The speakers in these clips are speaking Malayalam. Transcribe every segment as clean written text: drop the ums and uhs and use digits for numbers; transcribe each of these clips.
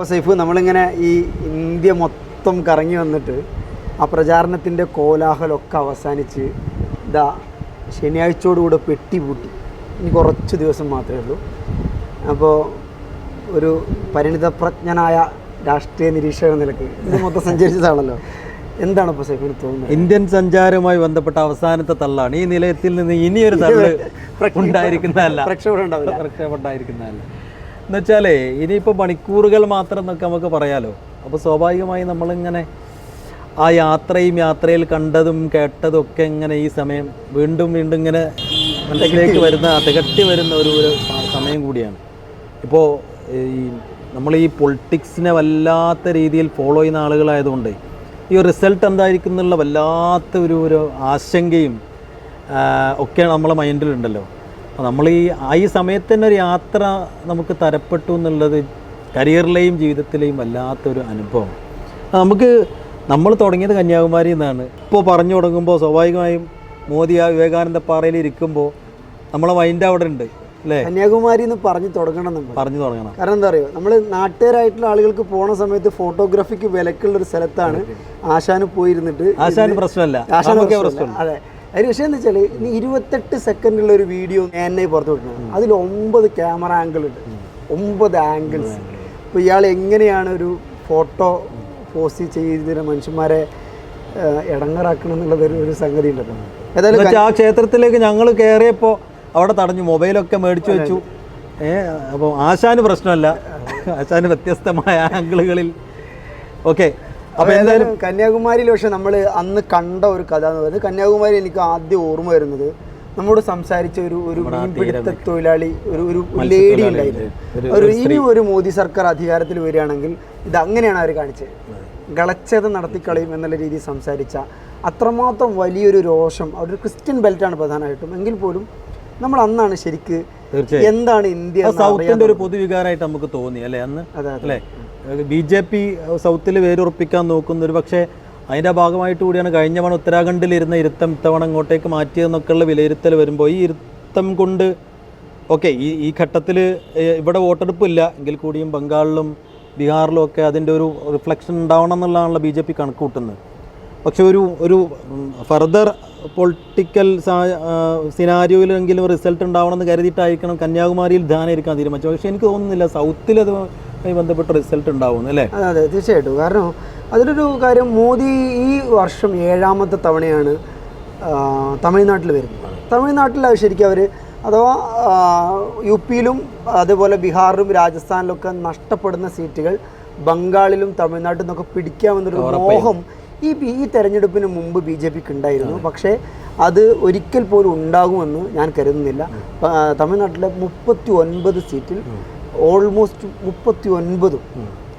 അപ്പോൾ സൈഫ്, നമ്മളിങ്ങനെ ഈ ഇന്ത്യ മൊത്തം കറങ്ങി വന്നിട്ട് ആ പ്രചാരണത്തിൻ്റെ കോലാഹലമൊക്കെ അവസാനിച്ച് ഇതാ ശനിയാഴ്ചയോടുകൂടെ പെട്ടി പൂട്ടി. ഇനി കുറച്ച് ദിവസം മാത്രമേ ഉള്ളൂ. അപ്പോൾ ഒരു പരിണിതപ്രജ്ഞനായ രാഷ്ട്രീയ നിരീക്ഷക നിലയ്ക്ക് ഇത് മൊത്തം സഞ്ചരിച്ചതാണല്ലോ, എന്താണ് ഇപ്പോൾ സൈഫിന് തോന്നുന്നത്? ഇന്ത്യൻ സഞ്ചാരവുമായി ബന്ധപ്പെട്ട അവസാനത്തെ തള്ളാണ്. ഈ നിലയത്തിൽ നിന്ന് ഇനിയൊരു തള്ള് ഉണ്ടായിരിക്കുന്നതല്ല, പ്രക്ഷേപമുണ്ടായിരിക്കുന്നതല്ല. എന്നുവെച്ചാലേ ഇനിയിപ്പോൾ മണിക്കൂറുകൾ മാത്രം എന്നൊക്കെ നമുക്ക് പറയാലോ. അപ്പോൾ സ്വാഭാവികമായി നമ്മളിങ്ങനെ ആ യാത്രയിൽ കണ്ടതും കേട്ടതും ഒക്കെ ഇങ്ങനെ ഈ സമയം വീണ്ടും വീണ്ടും ഇങ്ങനെ മനസ്സിലേക്ക് വരുന്ന, തികട്ടി വരുന്ന ഒരു സമയം കൂടിയാണ്. ഇപ്പോൾ ഈ നമ്മൾ ഈ പൊളിറ്റിക്സിനെ വല്ലാത്ത രീതിയിൽ ഫോളോ ചെയ്യുന്ന ആളുകളായതുകൊണ്ട് ഈ റിസൾട്ട് എന്തായിരിക്കും എന്നുള്ള വല്ലാത്ത ഒരു ആശങ്കയും ഒക്കെ നമ്മളെ മൈൻഡിലുണ്ടല്ലോ. അപ്പോൾ നമ്മൾ ഈ സമയത്ത് തന്നെ ഒരു യാത്ര നമുക്ക് തരപ്പെട്ടു എന്നുള്ളത് കരിയറിലെയും ജീവിതത്തിലെയും വല്ലാത്തൊരു അനുഭവം. നമ്മൾ തുടങ്ങിയത് കന്യാകുമാരിയിൽ നിന്നാണ്. ഇപ്പോൾ പറഞ്ഞു തുടങ്ങുമ്പോൾ സ്വാഭാവികമായും മോദി ആ വിവേകാനന്ദ പാറയിൽ ഇരിക്കുമ്പോൾ നമ്മളെ മൈൻഡ് അവിടെ ഉണ്ട് അല്ലേ? കന്യാകുമാരി എന്ന് പറഞ്ഞു തുടങ്ങണം. കാരണം എന്താ പറയുക, നമ്മൾ നാട്ടുകാരായിട്ടുള്ള ആളുകൾക്ക് പോണ സമയത്ത് ഫോട്ടോഗ്രാഫിക്ക് വിലക്കുള്ളൊരു സ്ഥലത്താണ് ആശാന് പോയിരുന്നിട്ട്. ആശാന് പ്രശ്നമല്ല. അതെ, അതിന് വിഷയം എന്ന് വെച്ചാൽ 28 സെക്കൻഡുള്ള ഒരു വീഡിയോ എന്നെ പുറത്തു വിട്ടു. അതിൽ 9 ക്യാമറ ആംഗിൾ ഉണ്ട്, 9 ആംഗിൾസ്. അപ്പോൾ ഇയാൾ എങ്ങനെയാണ് ഒരു ഫോട്ടോ പോസ്റ്റ് ചെയ്തിട്ട് മനുഷ്യന്മാരെ ഇടങ്ങറാക്കണം എന്നുള്ളത് ഒരു സംഗതി ഉണ്ടല്ലോ. ഏതായാലും ആ ക്ഷേത്രത്തിലേക്ക് ഞങ്ങൾ കയറിയപ്പോൾ അവിടെ തടഞ്ഞു, മൊബൈലൊക്കെ മേടിച്ചു വെച്ചു. അപ്പോൾ ആശാന് പ്രശ്നമല്ല, ആശാന് വ്യത്യസ്തമായ ആംഗിളുകളിൽ. ഓക്കെ, അപ്പോൾ എന്തായാലും കന്യാകുമാരിയിൽ പക്ഷെ നമ്മൾ അന്ന് കണ്ട ഒരു കഥ എന്ന് പറയുന്നത്, കന്യാകുമാരി എനിക്ക് ആദ്യം ഓർമ്മ വരുന്നത് നമ്മോട് സംസാരിച്ച ഒരു മീൻപിടുത്ത തൊഴിലാളി, ഒരു ലേഡി ഉണ്ടായിരുന്നു. ഇനി ഒരു മോദി സർക്കാർ അധികാരത്തിൽ വരികയാണെങ്കിൽ ഇത് അങ്ങനെയാണ് അവർ കാണിച്ചത്, ഗളച്ഛേദം നടത്തിക്കളയും എന്നുള്ള രീതിയിൽ സംസാരിച്ച അത്രമാത്രം വലിയൊരു രോഷം. ഒരു ക്രിസ്ത്യൻ ബെൽറ്റാണ് പ്രധാനമായിട്ടും. എങ്കിൽ പോലും നമ്മൾ അന്നാണ് ശരിക്ക് എന്താണ് ഇന്ത്യ സൗത്തിന്റെ ഒരു പൊതുവികാരമായിട്ട് നമുക്ക് തോന്നി അല്ലേ അന്ന് അല്ലേ? BJP സൗത്തിൽ വേരുറപ്പിക്കാൻ നോക്കുന്ന ഒരു പക്ഷേ അതിൻ്റെ ഭാഗമായിട്ട് കൂടിയാണ് കഴിഞ്ഞ തവണ ഉത്തരാഖണ്ഡിലിരുന്ന ഇരുത്തം ഇത്തവണ ഇങ്ങോട്ടേക്ക് മാറ്റിയതെന്നൊക്കെയുള്ള വിലയിരുത്തൽ വരുമ്പോൾ ഈ ഇരുത്തം കൊണ്ട് ഓക്കെ ഈ ഘട്ടത്തിൽ ഇവിടെ വോട്ടെടുപ്പില്ല എങ്കിൽ കൂടിയും ബംഗാളിലും ബീഹാറിലും ഒക്കെ അതിൻ്റെ ഒരു റിഫ്ലക്ഷൻ ഉണ്ടാവണം എന്നുള്ളതാണല്ലോ BJP കണക്ക് കൂട്ടുന്നത്. പക്ഷെ ഒരു ഫർദർ പൊളിറ്റിക്കൽ സിനാരിയോയിലെങ്കിലും റിസൾട്ട് ഉണ്ടാവണമെന്ന് കരുതിയിട്ടായിരിക്കണം കന്യാകുമാരിയിൽ ധ്യാനം ഇരിക്കാൻ തീരുമാനിച്ചത്. പക്ഷേ എനിക്ക് തോന്നുന്നില്ല സൗത്തിൽ അതുമായി ബന്ധപ്പെട്ട റിസൾട്ട് ഉണ്ടാവുന്നു അല്ലേ? അതെ, തീർച്ചയായിട്ടും. കാരണം അതിലൊരു കാര്യം, മോദി ഈ വർഷം 7ാമത്തെ തവണയാണ് തമിഴ്നാട്ടിൽ വരുന്നത്. തമിഴ്നാട്ടിൽ ശരിക്കും അവർ അഥവാ UP-യിലും അതേപോലെ ബീഹാറിലും രാജസ്ഥാനിലൊക്കെ നഷ്ടപ്പെടുന്ന സീറ്റുകൾ ബംഗാളിലും തമിഴ്നാട്ടിൽ നിന്നൊക്കെ പിടിക്കാമെന്നൊരു മോഹം ഈ തെരഞ്ഞെടുപ്പിന് മുമ്പ് BJPക്ക് ഉണ്ടായിരുന്നു. പക്ഷേ അത് ഒരിക്കൽ പോലും ഉണ്ടാകുമെന്ന് ഞാൻ കരുതുന്നില്ല. തമിഴ്നാട്ടിലെ 39 സീറ്റിൽ ഓൾമോസ്റ്റ് 39,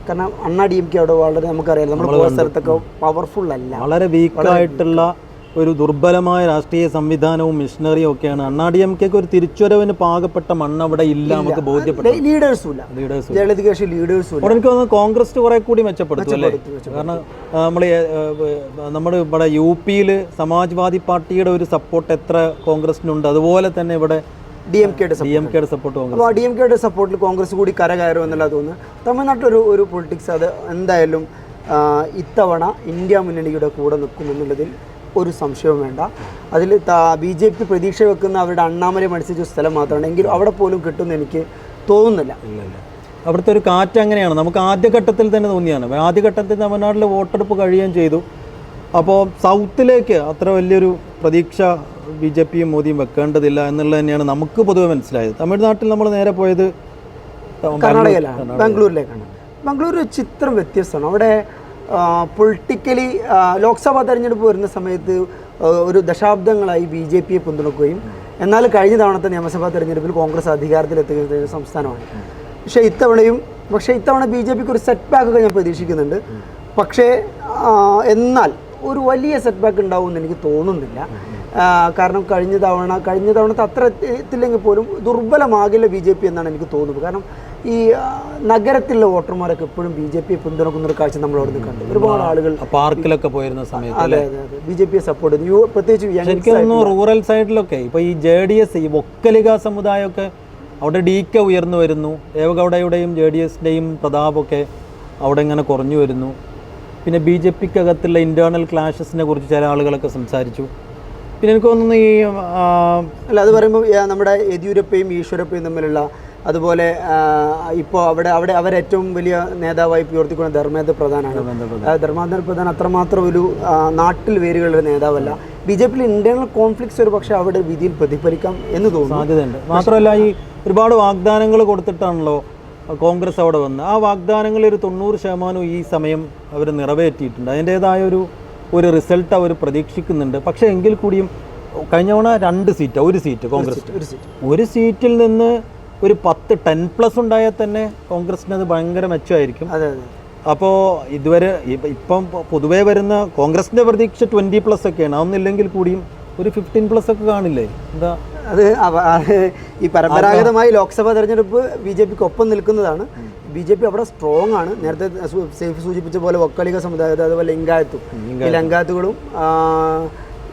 കാരണം അണ്ണാ DMK അവിടെ വളരെ നമുക്കറിയാം, നമ്മൾ പോയ സ്ഥലത്തൊക്കെ പവർഫുൾ അല്ല, വളരെ വീക്കായിട്ടുള്ള ഒരു ദുർബലമായ രാഷ്ട്രീയ സംവിധാനവും മിഷനറിയും ഒക്കെയാണ്. അണ്ണാ DMK ഒരു തിരിച്ചുവരവിന് പാകപ്പെട്ട മണ്ണ് അവിടെ ഇല്ല, നമുക്ക് ബോധ്യപ്പെട്ടു. ലീഡേഴ്സും ഇല്ല, എനിക്ക് തോന്നുന്നു കോൺഗ്രസ് കുറെ കൂടി മെച്ചപ്പെടുത്തും അല്ലേ? കാരണം നമ്മുടെ ഇവിടെ UP-യിൽ സമാജ്വാദി പാർട്ടിയുടെ ഒരു സപ്പോർട്ട് എത്ര കോൺഗ്രസിനുണ്ട്, അതുപോലെ തന്നെ ഇവിടെ DMKയുടെ സപ്പോർട്ട്. അപ്പോൾ ആ DMKയുടെ സപ്പോർട്ടിൽ കോൺഗ്രസ് കൂടി കരകയറും എന്നുള്ള തോന്നുന്നു. തമിഴ്നാട്ടിൽ ഒരു പൊളിറ്റിക്സ് അത് എന്തായാലും ഇത്തവണ ഇന്ത്യ മുന്നണിയുടെ കൂടെ നിൽക്കുമെന്നുള്ളതിൽ ഒരു സംശയവും വേണ്ട. അതിൽ BJP പ്രതീക്ഷ വെക്കുന്ന അവരുടെ അണ്ണാമലൈ മത്സരിച്ച സ്ഥലം മാത്രമാണ്, എങ്കിലും അവിടെ പോലും കിട്ടുമെന്ന് എനിക്ക് തോന്നുന്നില്ല. അവിടുത്തെ ഒരു കാറ്റ് അങ്ങനെയാണ്. നമുക്ക് ആദ്യഘട്ടത്തിൽ തന്നെ തോന്നിയാണ്. ആദ്യഘട്ടത്തിൽ തമിഴ്നാട്ടിലെ വോട്ടെടുപ്പ് കഴിയുകയും ചെയ്തു. അപ്പോൾ സൗത്തിലേക്ക് അത്ര വലിയൊരു പ്രതീക്ഷ BJPയും മോദിയും വെക്കേണ്ടതില്ല എന്നുള്ളത് തന്നെയാണ് നമുക്ക് പൊതുവെ മനസ്സിലായത്. തമിഴ്നാട്ടിൽ നമ്മൾ നേരെ പോയത് കർണാടകയിലാണ്, ബാംഗ്ലൂരിലേക്കാണ്. ബാംഗ്ലൂർ ചിത്രം വ്യത്യസ്തമാണ്. അവിടെ പൊളിറ്റിക്കലി ലോക്സഭാ തെരഞ്ഞെടുപ്പ് വരുന്ന സമയത്ത് ഒരു ദശാബ്ദങ്ങളായി BJPയെ പിന്തുണക്കുകയും എന്നാൽ കഴിഞ്ഞ തവണത്തെ നിയമസഭാ തെരഞ്ഞെടുപ്പിൽ കോൺഗ്രസ് അധികാരത്തിലെത്തുന്ന സംസ്ഥാനമാണ്. പക്ഷേ ഇത്തവണ BJPക്ക് ഒരു സെറ്റ് ബാക്കൊക്കെ ഞാൻ പ്രതീക്ഷിക്കുന്നുണ്ട്. പക്ഷേ എന്നാൽ ഒരു വലിയ സെറ്റ് ബാക്ക് ഉണ്ടാവുമെന്ന് എനിക്ക് തോന്നുന്നില്ല. കാരണം കഴിഞ്ഞ തവണത്തെ അത്ര എത്തില്ലെങ്കിൽ പോലും ദുർബലമാകില്ല BJP എന്നാണ് എനിക്ക് തോന്നുന്നത്. കാരണം ഈ നഗരത്തിലുള്ള വോട്ടർമാരൊക്കെ എപ്പോഴും BJPയെ പിന്തുണക്കുന്ന ഒരു കാഴ്ച നമ്മൾ അവിടെ കണ്ടു. ഒരുപാട് ആളുകൾ പാർക്കിലൊക്കെ പോയിരുന്ന സമയത്ത് അതെ BJPയെ സപ്പോർട്ട് ചെയ്തു. പ്രത്യേകിച്ച് റൂറൽ സൈഡിലൊക്കെ ഇപ്പോൾ ഈ JDS ഈ ഒക്കലിക സമുദായമൊക്കെ അവിടെ DK ഉയർന്നു വരുന്നു. ദേവഗൗഡയുടെയും JDSൻ്റെയും പ്രതാപമൊക്കെ അവിടെ ഇങ്ങനെ കുറഞ്ഞു വരുന്നു. പിന്നെ BJPക്ക് അകത്തുള്ള ഇൻറ്റേർണൽ ക്ലാഷസിനെ കുറിച്ച് ചില ആളുകളൊക്കെ സംസാരിച്ചു. പിന്നെ എനിക്ക് തോന്നുന്നു ഈ അല്ല, അത് പറയുമ്പോൾ നമ്മുടെ യെദ്യൂരപ്പയും ഈശ്വരപ്പയും തമ്മിലുള്ള, അതുപോലെ ഇപ്പോൾ അവിടെ അവരേറ്റവും വലിയ നേതാവായി ഉയർത്തിക്കൊണ്ട് ധർമ്മേന്ദ്ര പ്രധാനാണ്. ധർമ്മേന്ദ്ര പ്രധാൻ അത്രമാത്രം ഒരു നാട്ടിൽ വേരുകളുടെ നേതാവല്ല. BJPയിൽ ഇന്റേണൽ കോൺഫ്ലിക്ട്സ് ഒരു പക്ഷേ അവിടെ വിധിയിൽ പ്രതിഫലിക്കാം എന്ന് തോന്നുന്നു, സാധ്യതയുണ്ട്. മാത്രമല്ല ഈ ഒരുപാട് വാഗ്ദാനങ്ങൾ കൊടുത്തിട്ടാണല്ലോ കോൺഗ്രസ് അവിടെ വന്ന്. ആ വാഗ്ദാനങ്ങളിൽ ഒരു 90% ഈ സമയം അവർ നിറവേറ്റിയിട്ടുണ്ട്. അതിൻ്റേതായ ഒരു റിസൾട്ട് അവർ പ്രതീക്ഷിക്കുന്നുണ്ട്. പക്ഷേ എങ്കിൽ കൂടിയും കഴിഞ്ഞ തവണ 2 സീറ്റ്, ഒരു സീറ്റ് കോൺഗ്രസ്, ഒരു സീറ്റിൽ നിന്ന് ഒരു 10+ ഉണ്ടായാൽ തന്നെ കോൺഗ്രസിന് അത് ഭയങ്കര മെച്ചമായിരിക്കും. അപ്പോൾ ഇതുവരെ ഇപ്പം പൊതുവേ വരുന്ന കോൺഗ്രസിൻ്റെ പ്രതീക്ഷ 20+ ഒക്കെയാണ്. അതൊന്നില്ലെങ്കിൽ കൂടിയും ഒരു 15+ ഒക്കെ കാണില്ലേ? എന്താ അത് ഈ പരമ്പരാഗതമായി ലോക്സഭാ തെരഞ്ഞെടുപ്പ് BJPക്ക് ഒപ്പം നിൽക്കുന്നതാണ്. BJP അവിടെ സ്ട്രോങ് ആണ്. നേരത്തെ സേഫ് സൂചിപ്പിച്ച പോലെ വക്കാലിക സമുദായത്തെ, അതുപോലെ ലിംഗായത്തുകളും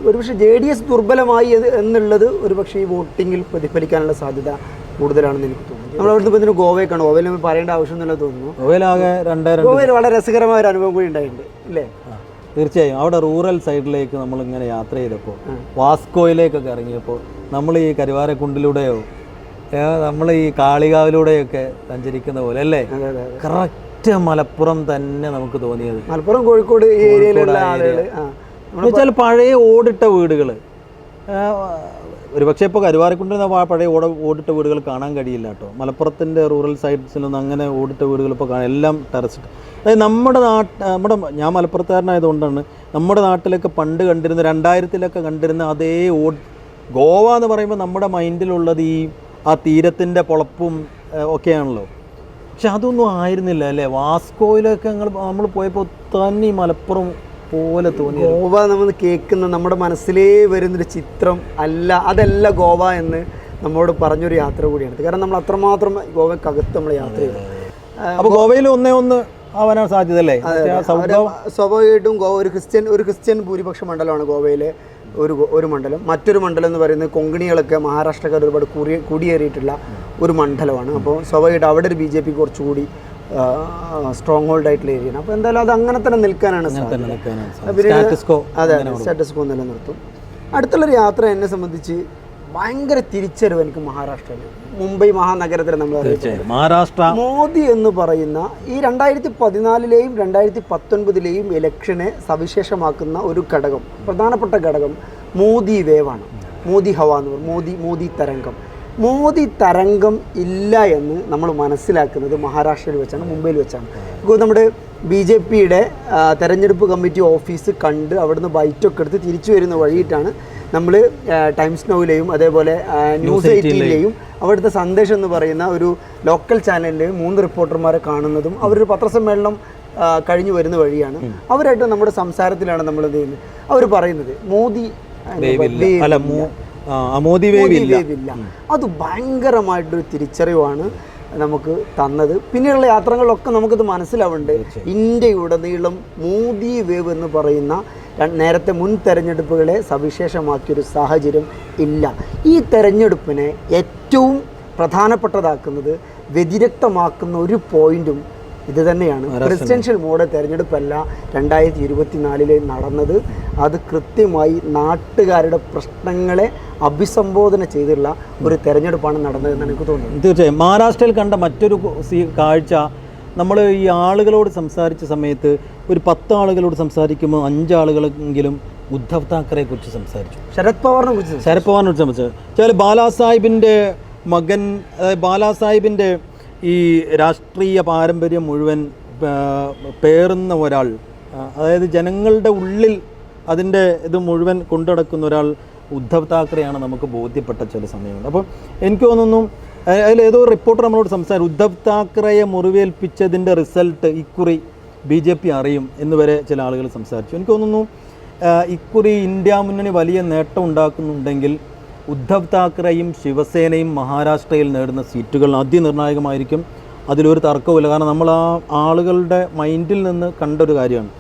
ഒരുപക്ഷെ JDS ദുർബലമായി എന്നുള്ളത് ഒരുപക്ഷെ ഈ വോട്ടിങ്ങിൽ പ്രതിഫലിക്കാനുള്ള സാധ്യത കൂടുതലാണെന്ന് എനിക്ക് തോന്നുന്നു. നമ്മളവിടുത്തെ ഇപ്പോൾ ഗോവയ്ക്കാണ്. ഗോവയിൽ നമ്മൾ പറയേണ്ട ആവശ്യമൊന്നുമില്ല തോന്നുന്നു. ഗോവയിൽ വളരെ രസകരമായ ഒരു അനുഭവം കൂടി ഉണ്ടായിട്ടുണ്ട് അല്ലേ? തീർച്ചയായും. അവിടെ റൂറൽ സൈഡിലേക്ക് നമ്മളിങ്ങനെ യാത്ര ചെയ്തപ്പോൾ, വാസ്കോയിലേക്കൊക്കെ ഇറങ്ങിയപ്പോൾ, നമ്മൾ ഈ കരുവാരക്കുണ്ടിലൂടെയോ നമ്മൾ ഈ കാളികാവിലൂടെയൊക്കെ സഞ്ചരിക്കുന്ന പോലെ അല്ലേ, കറക്റ്റ് മലപ്പുറം തന്നെ നമുക്ക് തോന്നിയത്. മലപ്പുറം, കോഴിക്കോട് ഈ ഏരിയയിലുള്ള ആളുകൾ എന്ന് വെച്ചാൽ പഴയ ഓടിട്ട വീടുകൾ. ഒരു പക്ഷേ ഇപ്പോൾ കരുവാരക്കുണ്ടിൽ പഴയ ഓടിട്ട വീടുകൾ കാണാൻ കഴിയില്ല കേട്ടോ. മലപ്പുറത്തിൻ്റെ റൂറൽ സൈഡ്സിലൊന്നും അങ്ങനെ ഓടിട്ട വീടുകൾ ഇപ്പോൾ കാണാൻ, എല്ലാം ടെറസ്. അതായത് ഞാൻ മലപ്പുറത്തുകാരനായതുകൊണ്ടാണ് നമ്മുടെ നാട്ടിലൊക്കെ പണ്ട് കണ്ടിരുന്ന 2000-ലൊക്കെ കണ്ടിരുന്ന അതേ ഗോവ എന്ന് പറയുമ്പോൾ നമ്മുടെ മൈൻഡിലുള്ളത് ആ തീരത്തിൻ്റെ പൊളപ്പും ഒക്കെയാണല്ലോ. പക്ഷെ അതൊന്നും ആയിരുന്നില്ല അല്ലേ? വാസ്കോയിലൊക്കെ നമ്മൾ പോയപ്പോൾ തന്നെ മലപ്പുറം പോലെ തോന്നി. ഗോവ നമ്മൾ കേൾക്കുന്ന നമ്മുടെ മനസ്സിലേ വരുന്നൊരു ചിത്രം അതല്ല ഗോവ എന്ന് നമ്മോട് പറഞ്ഞൊരു യാത്ര കൂടിയാണ്. കാരണം നമ്മൾ അത്രമാത്രം ഗോവക്കകത്ത് നമ്മൾ യാത്ര ചെയ്തു. അപ്പോൾ ഗോവയിൽ ഒന്ന് ആവാനാണ് സാധ്യത അല്ലേ? സ്വാഭാവികമായിട്ടും ഗോവ ഒരു ക്രിസ്ത്യൻ ഭൂരിപക്ഷ മണ്ഡലമാണ് ഗോവയിലെ ഒരു മണ്ഡലം. മറ്റൊരു മണ്ഡലം എന്ന് പറയുന്നത് കൊങ്കണികളൊക്കെ മഹാരാഷ്ട്രക്കാർ ഒരുപാട് കുടിയേറിയിട്ടുള്ള ഒരു മണ്ഡലമാണ്. അപ്പോൾ സ്വാഭാവികമായിട്ട് അവിടെ ഒരു BJP കുറച്ചുകൂടി സ്ട്രോങ് ഹോൾഡ് ആയിട്ടുള്ള ഏരിയയാണ്. അപ്പോൾ എന്തായാലും അത് അങ്ങനെ തന്നെ നിൽക്കാനാണ് സ്റ്റാറ്റസ് കോ നിലനിർത്തും. അടുത്തുള്ളൊരു യാത്ര എന്നെ സംബന്ധിച്ച് ഭയങ്കര തിരിച്ചറിവ് എനിക്ക് മഹാരാഷ്ട്രയിൽ, മുംബൈ മഹാനഗരത്തിൽ നമ്മൾ മഹാരാഷ്ട്ര മോദി എന്ന് പറയുന്ന ഈ 2014-ലെയും 2019-ലെയും ഇലക്ഷനെ സവിശേഷമാക്കുന്ന ഒരു ഘടകം, പ്രധാനപ്പെട്ട ഘടകം മോദി വേവാണ്. മോദി ഹവ എന്ന് പറയും, മോദി തരംഗം ഇല്ല എന്ന് നമ്മൾ മനസ്സിലാക്കുന്നത് മഹാരാഷ്ട്രയിൽ വെച്ചാണ്, മുംബൈയിൽ വെച്ചാണ്. നമ്മുടെ BJPയുടെ തെരഞ്ഞെടുപ്പ് കമ്മിറ്റി ഓഫീസ് കണ്ട് അവിടുന്ന് ബൈറ്റൊക്കെ എടുത്ത് തിരിച്ചു വരുന്ന വഴിയിട്ടാണ് നമ്മൾ ടൈംസ് നൗയിലെയും അതേപോലെ ന്യൂസ് 18-ലെയും അവിടുത്തെ സന്ദേശം എന്ന് പറയുന്ന ഒരു ലോക്കൽ ചാനലിലെയും 3 റിപ്പോർട്ടർമാരെ കാണുന്നതും അവരൊരു പത്രസമ്മേളനം കഴിഞ്ഞു വരുന്ന വഴിയാണ്. അവരായിട്ട് നമ്മുടെ സംസാരത്തിലാണ് നമ്മൾ എന്ത് ചെയ്യുന്നത്, അവർ പറയുന്നത് മോദി വേവില്ല. അത് ഭയങ്കരമായിട്ടൊരു തിരിച്ചറിവാണ് നമുക്ക് തന്നത്. പിന്നെയുള്ള യാത്രകളിലൊക്കെ നമുക്കത് മനസ്സിലാവുന്നുണ്ട്. ഇന്ത്യയുടനീളം മോദി വേവ് എന്ന് പറയുന്ന നേരത്തെ മുൻ തെരഞ്ഞെടുപ്പുകളെ സവിശേഷമാക്കിയൊരു സാഹചര്യം ഇല്ല. ഈ തെരഞ്ഞെടുപ്പിനെ ഏറ്റവും പ്രധാനപ്പെട്ടതാക്കുന്നത്, വ്യതിരക്തമാക്കുന്ന ഒരു പോയിന്റും ഇത് തന്നെയാണ്. പ്രസിഡൻഷ്യൽ മോഡ് തെരഞ്ഞെടുപ്പല്ല 2024 നടന്നത്. അത് കൃത്യമായി നാട്ടുകാരുടെ പ്രശ്നങ്ങളെ അഭിസംബോധന ചെയ്തുള്ള ഒരു തെരഞ്ഞെടുപ്പാണ് നടന്നതെന്നാണ് എനിക്ക് തോന്നുന്നത്. തീർച്ചയായും. മഹാരാഷ്ട്രയിൽ കണ്ട മറ്റൊരു കാഴ്ച, നമ്മൾ ഈ ആളുകളോട് സംസാരിച്ച സമയത്ത് ഒരു 10 ആളുകളോട് സംസാരിക്കുമ്പോൾ 5 ആളുകളെങ്കിലും ഉദ്ധവ് താക്കറെ കുറിച്ച് സംസാരിച്ചു, ശരത് പവാറിനെ കുറിച്ച് സംസാരിച്ചു. ബാലാസാഹിബിൻ്റെ മകൻ, അതായത് ബാലാസാഹിബിൻ്റെ ഈ രാഷ്ട്രീയ പാരമ്പര്യം മുഴുവൻ പേറുന്ന ഒരാൾ, അതായത് ജനങ്ങളുടെ ഉള്ളിൽ അതിൻ്റെ ഇത് മുഴുവൻ കൊണ്ടുനടക്കുന്ന ഒരാൾ ഉദ്ധവ് താക്കറെയാണ് നമുക്ക് ബോധ്യപ്പെട്ട ചില സമയമുണ്ട്. അപ്പോൾ എനിക്ക് തോന്നുന്നു അതിലേതോ റിപ്പോർട്ടർ നമ്മളോട് സംസാരിച്ചു, ഉദ്ധവ് താക്കറയെ മുറിവേൽപ്പിച്ചതിൻ്റെ റിസൾട്ട് ഇക്കുറി BJP അറിയും എന്ന് വരെ ചില ആളുകൾ സംസാരിച്ചു. എനിക്ക് തോന്നുന്നു ഇക്കുറി ഇന്ത്യ മുന്നണി വലിയ നേട്ടം ഉണ്ടാക്കുന്നുണ്ടെങ്കിൽ ഉദ്ധവ് താക്കറെയും ശിവസേനയും മഹാരാഷ്ട്രയിൽ നേടുന്ന സീറ്റുകൾ അതിനിർണായകമായിരിക്കും. അതിലൊരു തർക്കവുമില്ല. കാരണം നമ്മൾ ആ ആളുകളുടെ മൈൻഡിൽ നിന്ന് കണ്ടൊരു കാര്യമാണ്.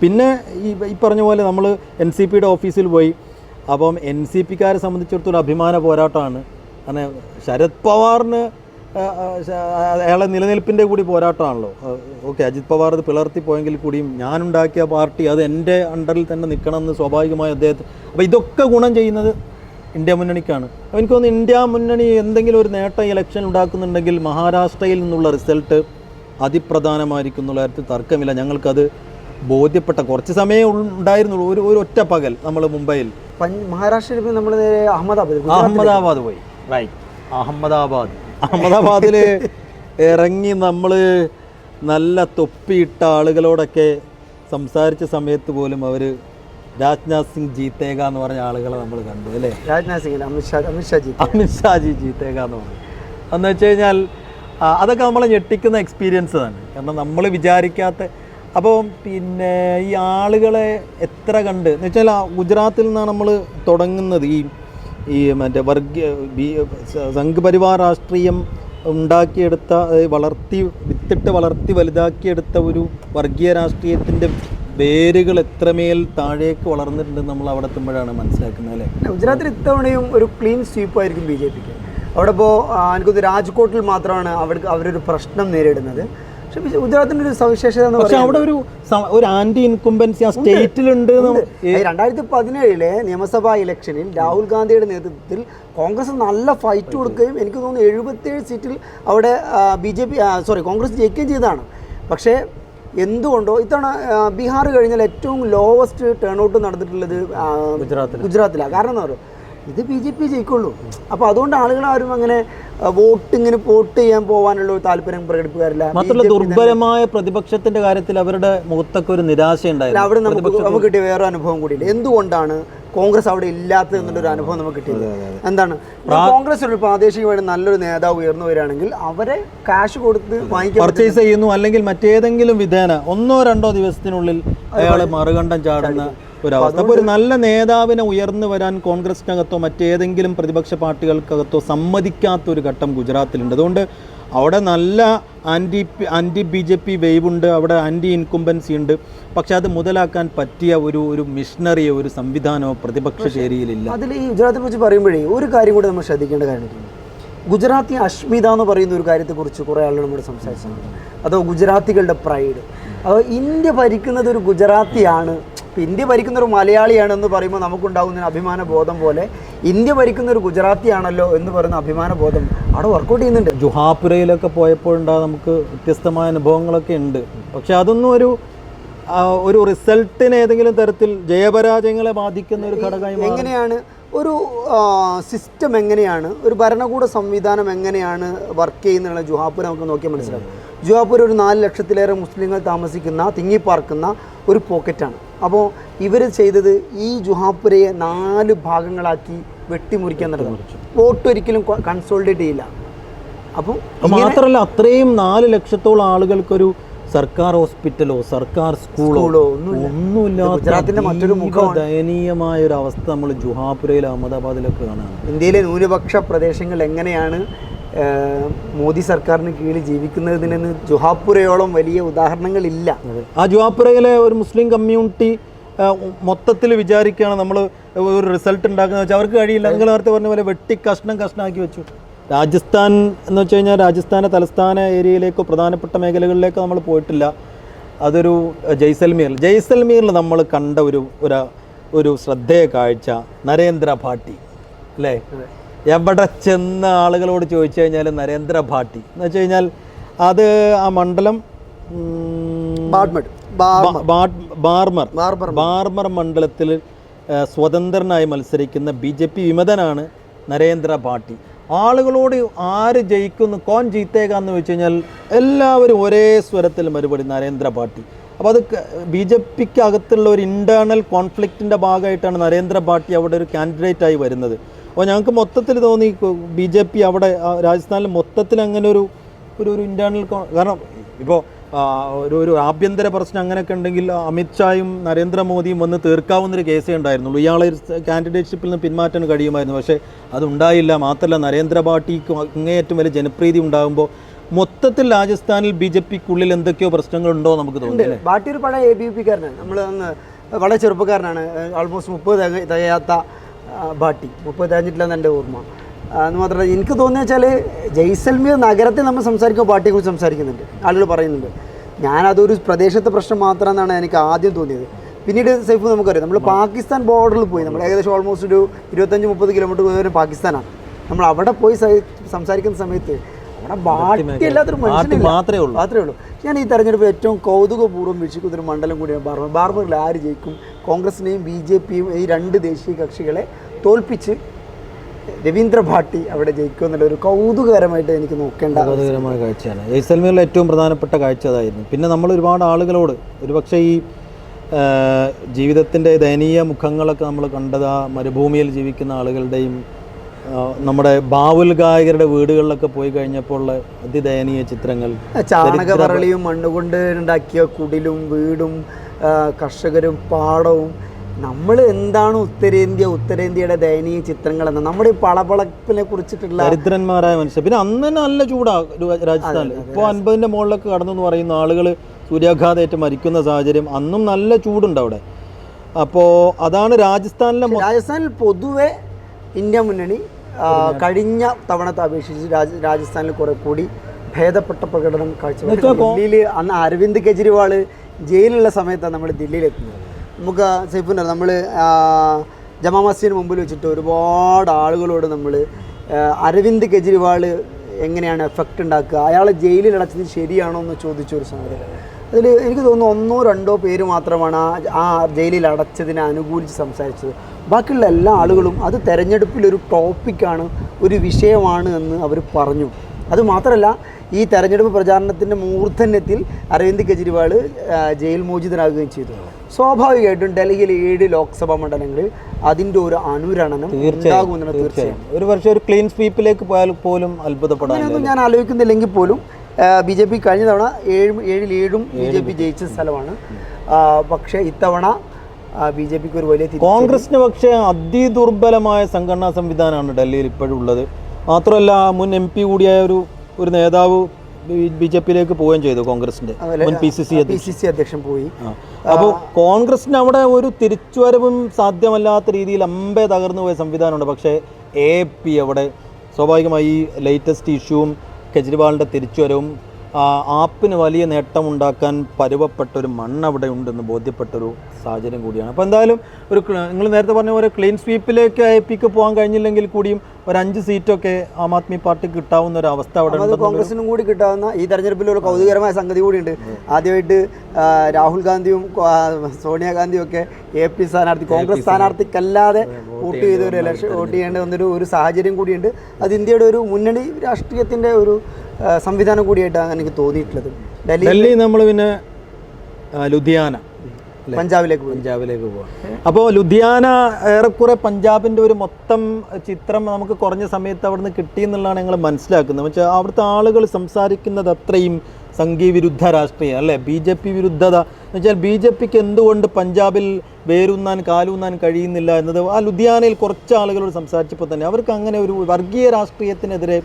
പിന്നെ ഈ പറഞ്ഞ പോലെ നമ്മൾ NCPയുടെ ഓഫീസിൽ പോയി. അപ്പം NCPക്കാരെ സംബന്ധിച്ചിടത്തോളം അഭിമാന പോരാട്ടമാണ്. കാരണം ശരത് പവാറിന് അയാളെ നിലനിൽപ്പിൻ്റെ കൂടി പോരാട്ടമാണല്ലോ. ഓക്കെ, അജിത് പവാർ അത് പിളർത്തി പോയെങ്കിൽ കൂടിയും ഞാനുണ്ടാക്കിയ പാർട്ടി അത് എൻ്റെ അണ്ടറിൽ തന്നെ നിൽക്കണമെന്ന് സ്വാഭാവികമായി അദ്ദേഹത്തെ. അപ്പോൾ ഇതൊക്കെ ഗുണം ചെയ്യുന്നത് ഇന്ത്യ മുന്നണിക്കാണ്. അപ്പോൾ എനിക്ക് തോന്നുന്നു ഇന്ത്യ മുന്നണി എന്തെങ്കിലും ഒരു നേട്ടം ഇലക്ഷൻ ഉണ്ടാക്കുന്നുണ്ടെങ്കിൽ മഹാരാഷ്ട്രയിൽ നിന്നുള്ള റിസൾട്ട് അതിപ്രധാനമായിരിക്കും എന്നുള്ള കാര്യത്തിൽ തർക്കമില്ല. ഞങ്ങൾക്കത് ബോധ്യപ്പെട്ട കുറച്ച് സമയം ഉണ്ടായിരുന്നുള്ളൂ. ഒരു ഒറ്റ പകൽ നമ്മൾ മുംബൈയിൽ മഹാരാഷ്ട്രയിൽ നമ്മൾ അഹമ്മദാബാദ് പോയി. റൈറ്റ്, അഹമ്മദാബാദിൽ ഇറങ്ങി നമ്മൾ നല്ല തൊപ്പിയിട്ട ആളുകളോടൊക്കെ സംസാരിച്ച സമയത്ത് പോലും അവർ രാജ്നാഥ് സിംഗ് ജീത്തേഗ എന്ന് പറഞ്ഞ ആളുകളെ നമ്മൾ കണ്ടു അല്ലേ. രാജ്നാഥ് സിംഗ് അമിത്ഷാജി ജീത്തേഗ എന്ന് പറഞ്ഞു. എന്ന് വെച്ച് കഴിഞ്ഞാൽ അതൊക്കെ നമ്മളെ ഞെട്ടിക്കുന്ന എക്സ്പീരിയൻസ് തന്നെ. കാരണം നമ്മൾ വിചാരിക്കാത്ത. അപ്പോൾ പിന്നെ ഈ ആളുകളെ എത്ര കണ്ട് എന്ന് വെച്ചാൽ ഗുജറാത്തിൽ നിന്നാണ് നമ്മൾ തുടങ്ങുന്നത്. ഈ മറ്റേ സംഘ് പരിവാർ രാഷ്ട്രീയം ഉണ്ടാക്കിയെടുത്ത, വിത്തിട്ട് വളർത്തി വലുതാക്കിയെടുത്ത ഒരു വർഗീയ രാഷ്ട്രീയത്തിൻ്റെ വേരുകൾ എത്രമേൽ താഴേക്ക് വളർന്നിട്ടുണ്ടെന്ന് നമ്മൾ അവിടെ എത്തുമ്പോഴാണ് മനസ്സിലാക്കുന്നത് അല്ലേ. ഗുജറാത്തിൽ ഇത്തവണയും ഒരു ക്ലീൻ സ്വീപ്പായിരിക്കും ബി ജെ പിക്ക്. അവിടെ ഇപ്പോൾ എനിക്കൊന്ന് രാജ്കോട്ടിൽ മാത്രമാണ് അവരൊരു പ്രശ്നം നേരിടുന്നത്. പക്ഷേ ഗുജറാത്തിൻ്റെ ഒരു സവിശേഷത എന്ന് പക്ഷേ അവിടെ ഒരു ആന്റി ഇൻകുംബൻസി ആ സ്റ്റേറ്റിലുണ്ട്. 2017 നിയമസഭാ ഇലക്ഷനിൽ രാഹുൽ ഗാന്ധിയുടെ നേതൃത്വത്തിൽ കോൺഗ്രസ് നല്ല ഫൈറ്റ് കൊടുക്കുകയും എനിക്ക് തോന്നുന്നു 77 സീറ്റിൽ അവിടെ കോൺഗ്രസ് ജയിക്കുകയും ചെയ്തതാണ്. പക്ഷേ എന്തുകൊണ്ടോ ഇത്തവണ ബീഹാർ കഴിഞ്ഞാൽ ഏറ്റവും ലോവസ്റ്റ് ടേൺ ഔട്ട് നടന്നിട്ടുള്ളത് ഗുജറാത്തിലാണ്. കാരണം എന്താ പറയുക, ഇത് ബി ജെ പി ജയിക്കുള്ളൂ. അപ്പോൾ അതുകൊണ്ട് ആളുകൾ ആരും അങ്ങനെ വോട്ട് ചെയ്യാൻ പോകാനുള്ള ഒരു താല്പര്യം പ്രകടിപ്പിക്കാറില്ല. മാത്രമല്ല ദുർബലമായ പ്രതിപക്ഷത്തിന്റെ കാര്യത്തിൽ അവരുടെ മുഖത്തൊക്കെ ഒരു നിരാശയുണ്ടായിരുന്നു. അവിടെ നമുക്ക് കിട്ടിയ വേറെ അനുഭവം കൂടിയില്ല. എന്തുകൊണ്ടാണ് കോൺഗ്രസ് അവിടെ ഇല്ലാത്തത് എന്നുള്ളൊരു അനുഭവം നമുക്ക് കിട്ടിയത്. എന്താണ്, കോൺഗ്രസ് ഒരു പ്രാദേശികമായിട്ട് നല്ലൊരു നേതാവ് ഉയർന്നു വരികയാണെങ്കിൽ അവരെ ക്യാഷ് കൊടുത്ത് പർച്ചേസ് ചെയ്യുന്നു, അല്ലെങ്കിൽ മറ്റേതെങ്കിലും വിധേന 1-2 ദിവസത്തിനുള്ളിൽ അയാളെ മറുകണ്ഠം ചാടുന്ന ഒരവസ്ഥ. അപ്പോൾ ഒരു നല്ല നേതാവിനെ ഉയർന്നു വരാൻ കോൺഗ്രസിനകത്തോ മറ്റേതെങ്കിലും പ്രതിപക്ഷ പാർട്ടികൾക്കകത്തോ സമ്മതിക്കാത്ത ഒരു ഘട്ടം ഗുജറാത്തിലുണ്ട്. അതുകൊണ്ട് അവിടെ നല്ല anti B J P wave ഉണ്ട്, അവിടെ ആൻറ്റി ഇൻകുംബൻസി ഉണ്ട്. പക്ഷെ അത് മുതലാക്കാൻ പറ്റിയ ഒരു മിഷനറിയോ ഒരു സംവിധാനമോ പ്രതിപക്ഷ ചേരിയിലില്ല. അതിൽ ഈ ഗുജറാത്തിനെ കുറിച്ച് പറയുമ്പോഴേ ഒരു കാര്യം കൂടി നമ്മൾ ശ്രദ്ധിക്കേണ്ട കാര്യമാണ്. ഗുജറാത്തി അഷ്മിത എന്ന് പറയുന്ന ഒരു കാര്യത്തെക്കുറിച്ച് കുറേ ആളുകൾ നമ്മൾ സംസാരിച്ചിട്ടുണ്ട്. അതോ ഗുജറാത്തികളുടെ പ്രൈഡ്, അതോ ഇന്ത്യ ഭരിക്കുന്നത് ഒരു ഗുജറാത്തിയാണ്, ഇന്ത്യ ഭരിക്കുന്ന ഒരു മലയാളിയാണെന്ന് പറയുമ്പോൾ നമുക്കുണ്ടാകുന്ന അഭിമാന ബോധം പോലെ ഇന്ത്യ ഭരിക്കുന്ന ഒരു ഗുജറാത്തിയാണല്ലോ എന്ന് പറയുന്ന അഭിമാന ബോധം അവിടെ വർക്കൗട്ട് ചെയ്യുന്നുണ്ട്. ജുഹാപുരയിലൊക്കെ പോയപ്പോഴുണ്ടാകും നമുക്ക് വ്യത്യസ്തമായ അനുഭവങ്ങളൊക്കെ ഉണ്ട്. പക്ഷെ അതൊന്നും ഒരു റിസൾട്ടിന് ഏതെങ്കിലും തരത്തിൽ ജയപരാജയങ്ങളെ ബാധിക്കുന്ന ഒരു ഘടകമായി എങ്ങനെയാണ് ഒരു സിസ്റ്റം, എങ്ങനെയാണ് ഒരു ഭരണകൂട സംവിധാനം എങ്ങനെയാണ് വർക്ക് ചെയ്യുന്നുള്ള ജുഹാപൂർ നമുക്ക് നോക്കിയാൽ മനസ്സിലാവും. ജുഹാപൂർ ഒരു 4 ലക്ഷത്തിലേറെ മുസ്ലിങ്ങൾ താമസിക്കുന്ന തിങ്ങിപ്പാർക്കുന്ന ഒരു പോക്കറ്റാണ്. അപ്പോൾ ഇവർ ചെയ്തത് ഈ ജുഹാപുരയെ 4 ഭാഗങ്ങളാക്കി വെട്ടിമുറിക്കാൻ നടന്നു. വോട്ട് ഒരിക്കലും കൺസോളിഡേറ്റ് ചെയ്യില്ല. അപ്പോൾ മാത്രമല്ല അത്രയും 4 ലക്ഷത്തോളം ആളുകൾക്കൊരു സർക്കാർ ഹോസ്പിറ്റലോ സർക്കാർ സ്കൂളോ ഒന്നുമില്ലാത്ത മറ്റൊരു ദയനീയമായ ഒരു അവസ്ഥ നമ്മൾ ജുഹാപുരയിൽ അഹമ്മദാബാദിലൊക്കെ കാണാം. ഇന്ത്യയിലെ ന്യൂനപക്ഷ പ്രദേശങ്ങൾ എങ്ങനെയാണ് മോദി സർക്കാരിന് കീഴിൽ ജീവിക്കുന്നതിനെന്ന് ജുഹാപുരയോളം വലിയ ഉദാഹരണങ്ങളില്ല. ആ ജുഹാപുരയിലെ ഒരു മുസ്ലിം കമ്മ്യൂണിറ്റി മൊത്തത്തിൽ വിചാരിക്കുകയാണ് നമ്മൾ ഒരു റിസൾട്ട് ഉണ്ടാക്കുന്നത് വെച്ചാൽ അവർക്ക് കഴിയില്ല. നിങ്ങൾ നേരത്തെ പറഞ്ഞ പോലെ വെട്ടി കഷ്ണാക്കി വെച്ചു. രാജസ്ഥാൻ എന്ന് വെച്ച് കഴിഞ്ഞാൽ രാജസ്ഥാൻ്റെ തലസ്ഥാന ഏരിയയിലേക്കോ പ്രധാനപ്പെട്ട മേഖലകളിലേക്കോ നമ്മൾ പോയിട്ടില്ല. അതൊരു ജയ്സൽമീറിൽ നമ്മൾ കണ്ട ഒരു ശ്രദ്ധേയ കാഴ്ച നരേന്ദ്ര ഭാട്ടി അല്ലേ. എവിടെ ചെന്ന ആളുകളോട് ചോദിച്ചു കഴിഞ്ഞാൽ നരേന്ദ്ര ഭാട്ടി എന്ന് വെച്ച് കഴിഞ്ഞാൽ അത് ആ മണ്ഡലം ബാർമർ മണ്ഡലത്തിൽ സ്വതന്ത്രനായി മത്സരിക്കുന്ന BJP വിമതനാണ് നരേന്ദ്ര ഭാട്ടി. ആളുകളോട് ആര് ജയിക്കുന്നു, കോൺ ജീത്തേക എന്ന് വെച്ച് കഴിഞ്ഞാൽ എല്ലാവരും ഒരേ സ്വരത്തിൽ മറുപടി നരേന്ദ്ര ഭാട്ടി. അപ്പോൾ അത് BJPക്ക് അകത്തുള്ള ഒരു ഇൻറ്റേർണൽ കോൺഫ്ലിക്റ്റിൻ്റെ ഭാഗമായിട്ടാണ് നരേന്ദ്ര ഭാട്ടി അവിടെ ഒരു കാൻഡിഡേറ്റായി വരുന്നത്. അപ്പോൾ ഞങ്ങൾക്ക് മൊത്തത്തിൽ തോന്നി BJP അവിടെ രാജസ്ഥാനിൽ മൊത്തത്തിൽ അങ്ങനെ ഒരു ഇൻറ്റേർണൽ കാരണം ഇപ്പോൾ ഒരു ആഭ്യന്തര പ്രശ്നം അങ്ങനെയൊക്കെ ഉണ്ടെങ്കിൽ അമിത്ഷായും നരേന്ദ്രമോദിയും വന്ന് തീർക്കാവുന്നൊരു കേസേ ഉണ്ടായിരുന്നുള്ളൂ. ഇയാളെ കാൻഡിഡേറ്റ്ഷിപ്പിൽ നിന്ന് പിന്മാറ്റാൻ കഴിയുമായിരുന്നു. പക്ഷേ അതുണ്ടായില്ല. മാത്രമല്ല നരേന്ദ്ര ഭാട്ടിക്ക് അങ്ങേയറ്റം വലിയ ജനപ്രീതി ഉണ്ടാകുമ്പോൾ മൊത്തത്തിൽ രാജസ്ഥാനിൽ BJPക്കുള്ളിൽ എന്തൊക്കെയോ പ്രശ്നങ്ങളുണ്ടോ നമുക്ക് തോന്നുന്നില്ലേ. ഭാട്ടി ഒരു പഴയ ABP-കാരനാണ്. നമ്മൾ വളരെ ചെറുപ്പക്കാരനാണ്. ആൾമോസ്റ്റ് 30 തികയാത്ത ഭാട്ടി, 30 തികഞ്ഞിട്ടില്ലെന്ന് എൻ്റെ ഓർമ്മ. എന്ന് മാത്രമല്ല എനിക്ക് തോന്നുന്നത് വെച്ചാൽ ജയ്സൽമീർ നഗരത്തിൽ നമ്മൾ സംസാരിക്കുമ്പോൾ പാർട്ടിയെക്കുറിച്ച് സംസാരിക്കുന്നുണ്ട്, ആളുകൾ പറയുന്നുണ്ട്. ഞാനതൊരു പ്രദേശത്തെ പ്രശ്നം മാത്രമെന്നാണ് എനിക്ക് ആദ്യം തോന്നിയത്. പിന്നീട് സൈഫ് നമുക്കറിയാം, നമ്മൾ പാകിസ്ഥാൻ ബോർഡറിൽ പോയി, നമ്മൾ ഏകദേശം ഓൾമോസ്റ്റ് ഒരു 25-30 കിലോമീറ്റർ ദൂരം പാകിസ്ഥാനാണ്. നമ്മൾ അവിടെ പോയി സംസാരിക്കുന്ന സമയത്ത് അവിടെ ബാട്ടി എല്ലാത്തൊരു മനുഷ്യനില്ല, മാത്രമേ ഉള്ളൂ. ഞാൻ ഈ തെരഞ്ഞെടുപ്പ് ഏറ്റവും കൗതുകപൂർവ്വം വീക്ഷിക്കുന്ന ഒരു മണ്ഡലം കൂടിയാണ് ബാർമർ. ബാർമറിൽ ആര് ജയിക്കും? കോൺഗ്രസിനെയും BJP യും ഈ 2 ദേശീയ കക്ഷികളെ തോൽപ്പിച്ച് രവീന്ദ്ര ഭാട്ടി അവിടെ ജയിക്കും എന്നുള്ളൊരു കൗതുകകരമായിട്ട് എനിക്ക് നോക്കേണ്ട കൗതുകകരമായ കാഴ്ചയാണ്. ജയ്സൽമീറിലെ ഏറ്റവും പ്രധാനപ്പെട്ട കാഴ്ച അതായിരുന്നു. പിന്നെ നമ്മൾ ഒരുപാട് ആളുകളോട് ഒരുപക്ഷെ ഈ ജീവിതത്തിൻ്റെ ദയനീയ മുഖങ്ങളൊക്കെ നമ്മൾ കണ്ടത് ആ മരുഭൂമിയിൽ ജീവിക്കുന്ന ആളുകളുടെയും നമ്മുടെ ബാവുൽ ഗായകരുടെ വീടുകളിലൊക്കെ പോയി കഴിഞ്ഞപ്പോൾ അതിദയനീയ ചിത്രങ്ങൾ, ചാണകവറളിയും മണ്ണുകൊണ്ട് ഉണ്ടാക്കിയ കുടിലും വീടും കർഷകരും പാടവും. നമ്മൾ എന്താണ് ഉത്തരേന്ത്യയുടെ ദയനീയ ചിത്രങ്ങൾ എന്ന് നമ്മുടെ ഈ പളപളപ്പിനെ കുറിച്ചിട്ടുള്ള ദരിദ്രന്മാരായ മനുഷ്യർ. പിന്നെ അന്ന് തന്നെ നല്ല ചൂടാ രാജസ്ഥാനിൽ. ഇപ്പോൾ 50ന്റെ മുകളിലൊക്കെ കടന്നു എന്ന് പറയുന്ന ആളുകൾ സൂര്യാഘാതമേറ്റ് മരിക്കുന്ന സാഹചര്യം. അന്നും നല്ല ചൂടുണ്ട് അവിടെ. അപ്പോൾ അതാണ് രാജസ്ഥാനിൽ പൊതുവെ ഇന്ത്യ മുന്നണി കഴിഞ്ഞ തവണത്തെ അപേക്ഷിച്ച് രാജസ്ഥാനിൽ കുറെ കൂടി ഭേദപ്പെട്ട പ്രകടനം കാഴ്ചവെച്ചു. ദില്ലിയിൽ അന്ന് അരവിന്ദ് കെജ്രിവാൾ ജയിലുള്ള സമയത്താണ് നമ്മൾ ദില്ലിയിലെത്തുന്നത്. നമുക്ക് സൈഫുണ്ട്, നമ്മൾ ജമാ മസ്ജിദിന് മുമ്പിൽ വെച്ചിട്ട് ഒരുപാട് ആളുകളോട് നമ്മൾ അരവിന്ദ് കെജ്രിവാൾ എങ്ങനെയാണ് എഫക്റ്റ് ഉണ്ടാക്കുക, അയാളെ ജയിലിൽ അടച്ചത് ശരിയാണോ എന്ന് ചോദിച്ചൊരു സമയത്ത് അതിൽ എനിക്ക് തോന്നുന്നു 1-2 പേര് മാത്രമാണ് ആ ജയിലിൽ അടച്ചതിനെ അനുകൂലിച്ച് സംസാരിച്ചത്. ബാക്കിയുള്ള എല്ലാ ആളുകളും അത് തെരഞ്ഞെടുപ്പിലൊരു ടോപ്പിക്കാണ്, ഒരു വിഷയമാണ് എന്ന് അവർ പറഞ്ഞു. അതുമാത്രമല്ല, ഈ തെരഞ്ഞെടുപ്പ് പ്രചാരണത്തിൻ്റെ മൂർധന്യത്തിൽ അരവിന്ദ് കെജ്രിവാൾ ജയിൽ മോചിതനാകുകയും ചെയ്തു. സ്വാഭാവികമായിട്ടും ഡൽഹിയിൽ 7 ലോക്സഭാ മണ്ഡലങ്ങളിൽ അതിൻ്റെ ഒരു അനുരണനം ഉണ്ടാകുമെന്നാണ് തീർച്ചയായും. ഒരു വർഷം ഒരു ക്ലീൻ സ്വീപ്പിലേക്ക് പോയാൽ പോലും അത്ഭുതപ്പെടാനൊന്നും ഞാൻ ആലോചിക്കുന്നില്ലെങ്കിൽ പോലും BJP കഴിഞ്ഞ തവണ 7 BJP ജയിച്ച സ്ഥലമാണ്. പക്ഷേ ഇത്തവണ BJPക്ക് ഒരു വലിയ കോൺഗ്രസിന് പക്ഷേ അതിദുർബലമായ സംഘടനാ സംവിധാനമാണ് ഡൽഹിയിൽ ഇപ്പോഴും ഉള്ളത്. മാത്രമല്ല, മുൻ MP കൂടിയായ ഒരു നേതാവ് BJPയിലേക്ക് പോവുകയും ചെയ്തു. കോൺഗ്രസിന്റെ മുൻ PCC അധ്യക്ഷൻ പോയി. അപ്പോൾ കോൺഗ്രസിന് അവിടെ ഒരു തിരിച്ചുവരവും സാധ്യമല്ലാത്ത രീതിയിൽ അമ്പേ തകർന്നു പോയ സംവിധാനമുണ്ട്. പക്ഷേ AP അവിടെ സ്വാഭാവികമായി ലേറ്റസ്റ്റ് ഇഷ്യൂവും കെജ്രിവാളിൻ്റെ തിരിച്ചുവരവും ആപ്പിന് വലിയ നേട്ടമുണ്ടാക്കാൻ പരുവപ്പെട്ടൊരു മണ്ണ് അവിടെ ഉണ്ടെന്ന് ബോധ്യപ്പെട്ടൊരു സാഹചര്യം കൂടിയാണ്. അപ്പോൾ എന്തായാലും നിങ്ങൾ നേരത്തെ പറഞ്ഞ പോലെ ക്ലീൻ സ്വീപ്പിലേക്ക് APക്ക് പോകാൻ കഴിഞ്ഞില്ലെങ്കിൽ കൂടിയും ഒരു 5 സീറ്റൊക്കെ ആം ആദ്മി പാർട്ടിക്ക് കിട്ടാവുന്ന ഒരു അവസ്ഥ അവിടെ ഉണ്ട്. കോൺഗ്രസിനും കൂടി കിട്ടാവുന്ന ഈ തെരഞ്ഞെടുപ്പിൽ ഒരു കൗതുകരമായ സംഗതി കൂടിയുണ്ട്. ആദ്യമായിട്ട് രാഹുൽ ഗാന്ധിയും സോണിയാഗാന്ധിയും ഒക്കെ AP സ്ഥാനാർത്ഥി കോൺഗ്രസ് സ്ഥാനാർത്ഥിക്കല്ലാതെ വോട്ട് ചെയ്യേണ്ടി വന്നൊരു സാഹചര്യം കൂടിയുണ്ട്. അത് ഇന്ത്യയുടെ ഒരു മുന്നണി രാഷ്ട്രീയത്തിൻ്റെ ഒരു സംവിധാനം കൂടിയായിട്ടാണ് എനിക്ക് തോന്നിയിട്ടുള്ളത്. ഡൽഹി നമ്മൾ പിന്നെ ലുധിയാന പഞ്ചാബിലേക്ക് പോകാം. അപ്പോൾ ലുധിയാന ഏറെക്കുറെ പഞ്ചാബിൻ്റെ ഒരു മൊത്തം ചിത്രം നമുക്ക് കുറഞ്ഞ സമയത്ത് അവിടെ നിന്ന് കിട്ടിയെന്നുള്ളതാണ് ഞങ്ങൾ മനസ്സിലാക്കുന്നത്. വെച്ചാൽ അവിടുത്തെ ആളുകൾ സംസാരിക്കുന്നത് അത്രയും സംഘീവിരുദ്ധ രാഷ്ട്രീയം അല്ലേ, BJP വിരുദ്ധത എന്ന് വെച്ചാൽ BJPക്ക് എന്തുകൊണ്ട് പഞ്ചാബിൽ വേരൂന്നാൻ കാലൂന്നാൻ കഴിയുന്നില്ല എന്നത് ആ ലുധിയാനയിൽ കുറച്ച് ആളുകളോട് സംസാരിച്ചപ്പോൾ തന്നെ അവർക്ക് അങ്ങനെ ഒരു വർഗീയ രാഷ്ട്രീയത്തിനെതിരെ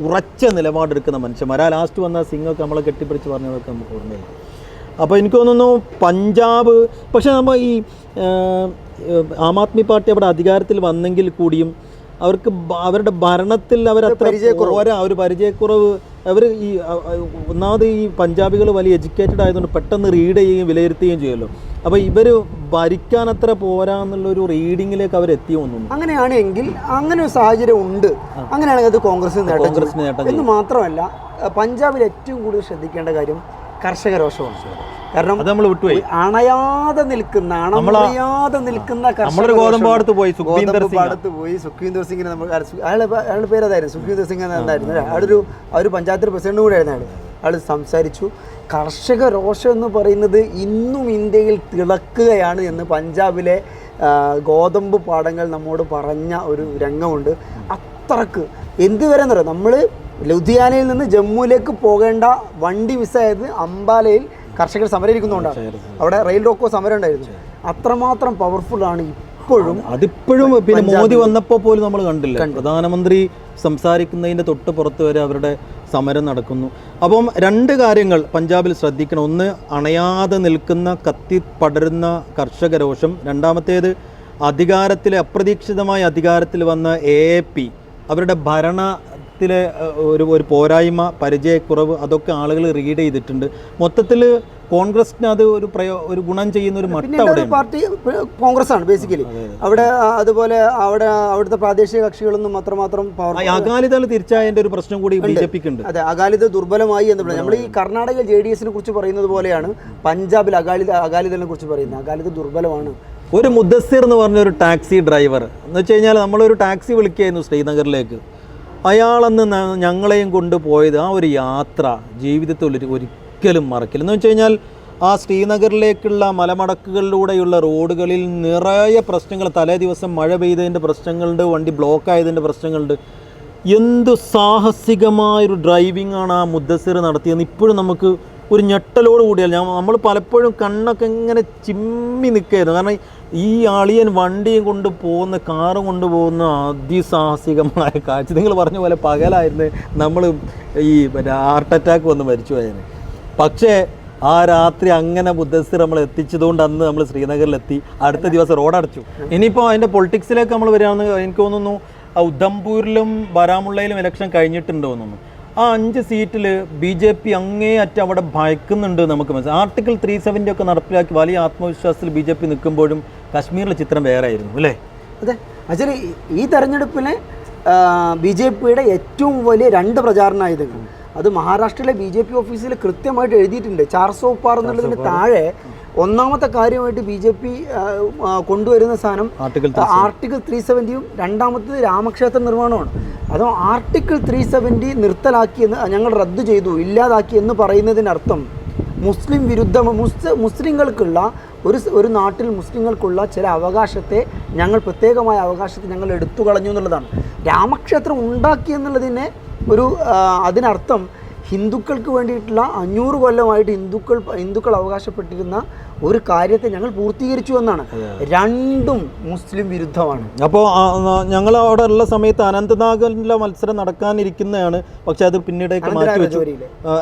ഉറച്ച നിലപാടെടുക്കുന്ന മനുഷ്യന്മാർ. ആ ലാസ്റ്റ് വന്ന സിംഗൊക്കെ നമ്മളെ കെട്ടിപ്പിടിച്ച് പറഞ്ഞതൊക്കെ നമുക്ക് ഓർമ്മയില്ല. അപ്പോൾ എനിക്ക് തോന്നുന്നു പഞ്ചാബ്, പക്ഷേ നമ്മൾ ഈ ആം ആദ്മി പാർട്ടി അവിടെ അധികാരത്തിൽ വന്നെങ്കിൽ കൂടിയും അവർക്ക് അവരുടെ ഭരണത്തിൽ അവരത്ര ഒരു പരിചയക്കുറവ്. അവർ ഈ ഒന്നാമത് ഈ പഞ്ചാബികൾ വലിയ എഡ്യൂക്കേറ്റഡ് ആയതുകൊണ്ട് പെട്ടെന്ന് റീഡ് ചെയ്യുകയും വിലയിരുത്തുകയും ചെയ്യുമല്ലോ. അപ്പോൾ ഇവർ ഭരിക്കാൻ അത്ര പോരാ എന്നുള്ളൊരു റീഡിങ്ങിലേക്ക് അവർ എത്തി തോന്നുന്നു. അങ്ങനെയാണെങ്കിൽ അങ്ങനെ ഒരു സാഹചര്യം ഉണ്ട്. അങ്ങനെയാണെങ്കിൽ അത് കോൺഗ്രസ് നേട്ടം എന്ന് മാത്രമല്ല, പഞ്ചാബിൽ ഏറ്റവും കൂടുതൽ ശ്രദ്ധിക്കേണ്ട കാര്യം കർഷക രോഷമാണ്. കാരണം നമ്മൾ വിട്ടുപോയി അണയാതെ നിൽക്കുന്ന ഗോതമ്പാടത്ത് പോയി സുഖ്വീന്ദർ സിംഗിനെ നമ്മൾ അയാളുടെ പേരതായിരുന്നു, സുഖ്വീന്ദർ സിംഗ് എന്നായിരുന്നു. അയാളൊരു പഞ്ചായത്ത് പ്രസിഡന്റ് കൂടെ ആയിരുന്നു. അയാൾ സംസാരിച്ചു. കർഷക രോഷം എന്ന് പറയുന്നത് ഇന്നും ഇന്ത്യയിൽ തിളക്കുകയാണ് എന്ന് പഞ്ചാബിലെ ഗോതമ്പ് പാടങ്ങൾ നമ്മോട് പറഞ്ഞ ഒരു രംഗമുണ്ട്. അത്രക്ക് എന്തുവരെ എന്ന് പറയാം, നമ്മൾ ലുധിയാനയിൽ നിന്ന് ജമ്മുവിലേക്ക് പോകേണ്ട വണ്ടി മിസ്സായത് അംബാലയിൽ കർഷകർ സമരം ഇരിക്കുന്നതുകൊണ്ടാണ്. അവിടെ റെയിൽ റോക്കോ സമരം ഉണ്ടായിരുന്നു. അത്രമാത്രം പവർഫുള്ളാണ് അതിപ്പോഴും. പിന്നെ മോദി വന്നപ്പോൾ പോലും നമ്മൾ കണ്ടില്ല, പ്രധാനമന്ത്രി സംസാരിക്കുന്നതിൻ്റെ തൊട്ട് പുറത്ത് വരെ അവരുടെ സമരം നടക്കുന്നു. അപ്പം 2 കാര്യങ്ങൾ പഞ്ചാബിൽ ശ്രദ്ധിക്കണം. ഒന്ന്, അണയാതെ നിൽക്കുന്ന കത്തിപ്പടരുന്ന കർഷക രോഷം. രണ്ടാമത്തേത്, അപ്രതീക്ഷിതമായ അധികാരത്തിൽ വന്ന AAP അവരുടെ ഭരണത്തിലെ ഒരു പോരായ്മ, പരിചയക്കുറവ്, അതൊക്കെ ആളുകൾ റീഡ് ചെയ്തിട്ടുണ്ട്. മൊത്തത്തിൽ കോൺഗ്രസിന് അത് ഒരു ഗുണം ചെയ്യുന്ന ഒരു മട്ട അവിടെ പാർട്ടി കോൺഗ്രസ് ആണ് ബേസിക്കലി അവിടെ. അതുപോലെ അവിടുത്തെ പ്രാദേശിക കക്ഷികളൊന്നും അത്രമാത്രം അകാലിദൾ തിരിച്ചായതിന്റെ ഒരു പ്രശ്നം കൂടി BJP ഉണ്ട്. അതെ, അകാലിദൾ ദുർബലമായി എന്ന് പറയുന്നത് നമ്മൾ ഈ കർണാടകയിൽ JDS-നെ കുറിച്ച് പറയുന്നത് പോലെയാണ് പഞ്ചാബിൽ അകാലിദളിനെ കുറിച്ച് പറയുന്നത്. അകാലിദൾ ദുർബലമാണ്. ഒരു മുദ്ദസ്സിർ എന്ന് പറഞ്ഞൊരു ടാക്സി ഡ്രൈവർ എന്ന് വെച്ച് കഴിഞ്ഞാൽ നമ്മളൊരു ടാക്സി വിളിക്കുകയായിരുന്നു ശ്രീനഗറിലേക്ക്. അയാളന്ന് ഞങ്ങളെയും കൊണ്ടുപോയത് ആ ഒരു യാത്ര ജീവിതത്തിൽ ഒരിക്കലും മറക്കില്ല. എന്ന് വെച്ച് കഴിഞ്ഞാൽ ആ ശ്രീനഗറിലേക്കുള്ള മലമടക്കുകളിലൂടെയുള്ള റോഡുകളിൽ നിറയെ പ്രശ്നങ്ങൾ, തലേ ദിവസം മഴ പെയ്തതിൻ്റെ പ്രശ്നങ്ങളുണ്ട്, വണ്ടി ബ്ലോക്ക് ആയതിൻ്റെ പ്രശ്നങ്ങളുണ്ട്. എന്ത് സാഹസികമായൊരു ഡ്രൈവിംഗ് ആണ് ആ മുദ്ദസ്സിർ നടത്തിയെന്ന് ഇപ്പോഴും നമുക്ക് ഒരു ഞെട്ടലോട് കൂടിയാൽ നമ്മൾ പലപ്പോഴും കണ്ണൊക്കെ ഇങ്ങനെ ചിമ്മി നിൽക്കുകയായിരുന്നു. കാരണം ഈ ആളിയൻ വണ്ടിയും കൊണ്ട് പോകുന്ന, കാറും കൊണ്ടുപോകുന്ന അതിസാഹസികമായ കാഴ്ച. നിങ്ങൾ പറഞ്ഞ പോലെ പകലായിരുന്നു നമ്മൾ ഈ ഹാർട്ട് അറ്റാക്ക് വന്ന് മരിച്ചു പോയത്. പക്ഷേ ആ രാത്രി അങ്ങനെ മുദ്ദസ്സിർ നമ്മൾ എത്തിച്ചതുകൊണ്ട് അന്ന് നമ്മൾ ശ്രീനഗറിലെത്തി. അടുത്ത ദിവസം റോഡടച്ചു. ഇനിയിപ്പോൾ അതിൻ്റെ പൊളിറ്റിക്സിലേക്ക് നമ്മൾ വരികയാണെന്ന് എനിക്ക് തോന്നുന്നു ഉധംപൂരിലും ബാരാമുള്ളയിലും ഇലക്ഷൻ കഴിഞ്ഞിട്ടുണ്ടോ തോന്നുന്നു. ആ 5 സീറ്റിൽ BJP അങ്ങേയറ്റം അവിടെ ഭയക്കുന്നുണ്ട് നമുക്ക് മനസ്സിലായി. ആർട്ടിക്കിൾ 370 ഒക്കെ നടപ്പിലാക്കി വലിയ ആത്മവിശ്വാസത്തിൽ BJP നിൽക്കുമ്പോഴും കാശ്മീരിലെ ചിത്രം വേറെ ആയിരുന്നു അല്ലേ? അതെ, ആക്ച്വലി ഈ തെരഞ്ഞെടുപ്പിന് BJP-യുടെ ഏറ്റവും വലിയ 2 പ്രചാരണായുധങ്ങൾ അത് മഹാരാഷ്ട്രയിലെ BJP ഓഫീസിൽ കൃത്യമായിട്ട് എഴുതിയിട്ടുണ്ട്. 400 പാർ എന്നുള്ളതിന് താഴെ ഒന്നാമത്തെ കാര്യമായിട്ട് BJP കൊണ്ടുവരുന്ന സാധനം ആർട്ടിക്കിൾ 370യും രണ്ടാമത്തത് രാമക്ഷേത്ര നിർമ്മാണമാണ്. അതോ ആർട്ടിക്കിൾ 370 നിർത്തലാക്കിയെന്ന് ഞങ്ങൾ റദ്ദു ചെയ്തു, ഇല്ലാതാക്കി എന്ന് പറയുന്നതിനർത്ഥം മുസ്ലിം മുസ്ലിങ്ങൾക്കുള്ള ഒരു നാട്ടിൽ മുസ്ലിങ്ങൾക്കുള്ള ചില അവകാശത്തെ പ്രത്യേകമായ അവകാശത്തെ ഞങ്ങൾ എടുത്തു കളഞ്ഞു എന്നുള്ളതാണ്. രാമക്ഷേത്രം ഉണ്ടാക്കി എന്നുള്ളതിനെ അതിനർത്ഥം ഹിന്ദുക്കൾക്ക് വേണ്ടിയിട്ടുള്ള 500 കൊല്ലമായിട്ട് ഹിന്ദുക്കൾ അവകാശപ്പെട്ടിരുന്ന ഒരു കാര്യത്തെ ഞങ്ങൾ പൂർത്തീകരിച്ചു എന്നാണ്. രണ്ടും മുസ്ലിം വിരുദ്ധമാണ്. അപ്പോൾ ഞങ്ങൾ അവിടെ ഉള്ള സമയത്ത് അനന്തനാഗിലെ മത്സരം നടക്കാനിരിക്കുന്നതാണ്. പക്ഷെ അത് പിന്നീടേക്ക് മാറ്റി വെച്ചു.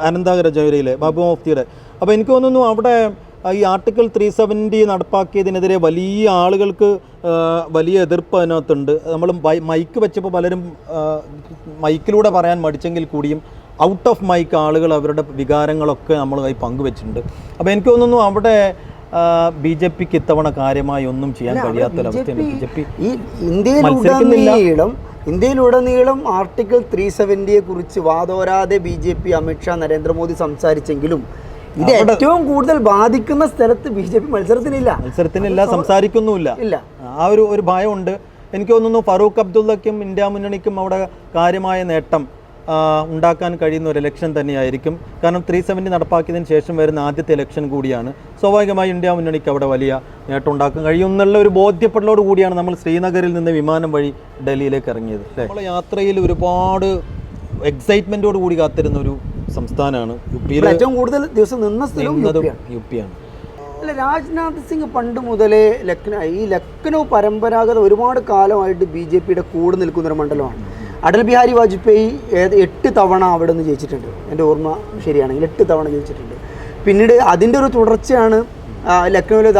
അനന്തനാഗ് രജൗരിയിലെ ബാബു മുഫ്തിയുടെ. അപ്പോൾ എനിക്ക് തോന്നുന്നു അവിടെ ഈ ആർട്ടിക്കിൾ 370 നടപ്പാക്കിയതിനെതിരെ വലിയ ആളുകൾക്ക് വലിയ എതിർപ്പ് അതിനകത്തുണ്ട്. നമ്മൾ മൈക്ക് വെച്ചപ്പോൾ പലരും മൈക്കിലൂടെ പറയാൻ മടിച്ചെങ്കിൽ കൂടിയും ഔട്ട് ഓഫ് മൈക്ക് ആളുകൾ അവരുടെ വികാരങ്ങളൊക്കെ നമ്മളുമായി പങ്കുവെച്ചിട്ടുണ്ട്. അപ്പോൾ എനിക്ക് തോന്നുന്നു അവിടെ BJPക്ക് ഇത്തവണ കാര്യമായി ഒന്നും ചെയ്യാൻ കഴിയാത്തൊരവസ്ഥയാണ്. BJP ഈ ഇന്ത്യയിലുടനീളം ആർട്ടിക്കിൾ 370 കുറിച്ച് വാതോരാതെ BJP, അമിത്ഷാ, നരേന്ദ്രമോദി സംസാരിച്ചെങ്കിലും ഇത് ഏറ്റവും കൂടുതൽ ബാധിക്കുന്ന സ്ഥലത്ത് BJP മത്സരത്തിനില്ല, സംസാരിക്കുന്നുമില്ല. ആ ഒരു ഭയമുണ്ട്. എനിക്ക് തോന്നുന്നു ഫറൂഖ് അബ്ദുള്ളയ്ക്കും ഇന്ത്യ മുന്നണിക്കും അവിടെ കാര്യമായ നേട്ടം ഉണ്ടാക്കാൻ കഴിയുന്ന ഒരു ഇലക്ഷൻ തന്നെയായിരിക്കും. കാരണം 370 നടപ്പാക്കിയതിന് ശേഷം വരുന്ന ആദ്യത്തെ ഇലക്ഷൻ കൂടിയാണ്. സ്വാഭാവികമായി ഇന്ത്യ മുന്നണിക്ക് അവിടെ വലിയ നേട്ടം ഉണ്ടാക്കാൻ കഴിയും എന്നുള്ള ഒരു ബോധ്യപ്പെടലോട് കൂടിയാണ് നമ്മൾ ശ്രീനഗറിൽ നിന്ന് വിമാനം വഴി ഡൽഹിയിലേക്ക് ഇറങ്ങിയത്. നമ്മളെ യാത്രയിൽ ഒരുപാട് എക്സൈറ്റ്മെൻറ്റോട് കൂടി കാത്തിരുന്ന ഒരു സംസ്ഥാനമാണ് UP. ഏറ്റവും കൂടുതൽ ദിവസം നിന്ന സ്ഥലം UP ആണ്. അല്ല, രാജ്നാഥ് സിംഗ് പണ്ട് മുതലേ ലക്നൗ പരമ്പരാഗത ഒരുപാട് കാലമായിട്ട് BJPയുടെ കൂടെ നിൽക്കുന്നൊരു മണ്ഡലമാണ്. അടൽ ബിഹാരി വാജ്പേയി 8 തവണ അവിടെ നിന്ന് ജയിച്ചിട്ടുണ്ട്, എൻ്റെ ഓർമ്മ ശരിയാണെങ്കിൽ 8 തവണ ജയിച്ചിട്ടുണ്ട്. പിന്നീട് അതിൻ്റെ ഒരു തുടർച്ചയാണ് ലക്നൗവിലെ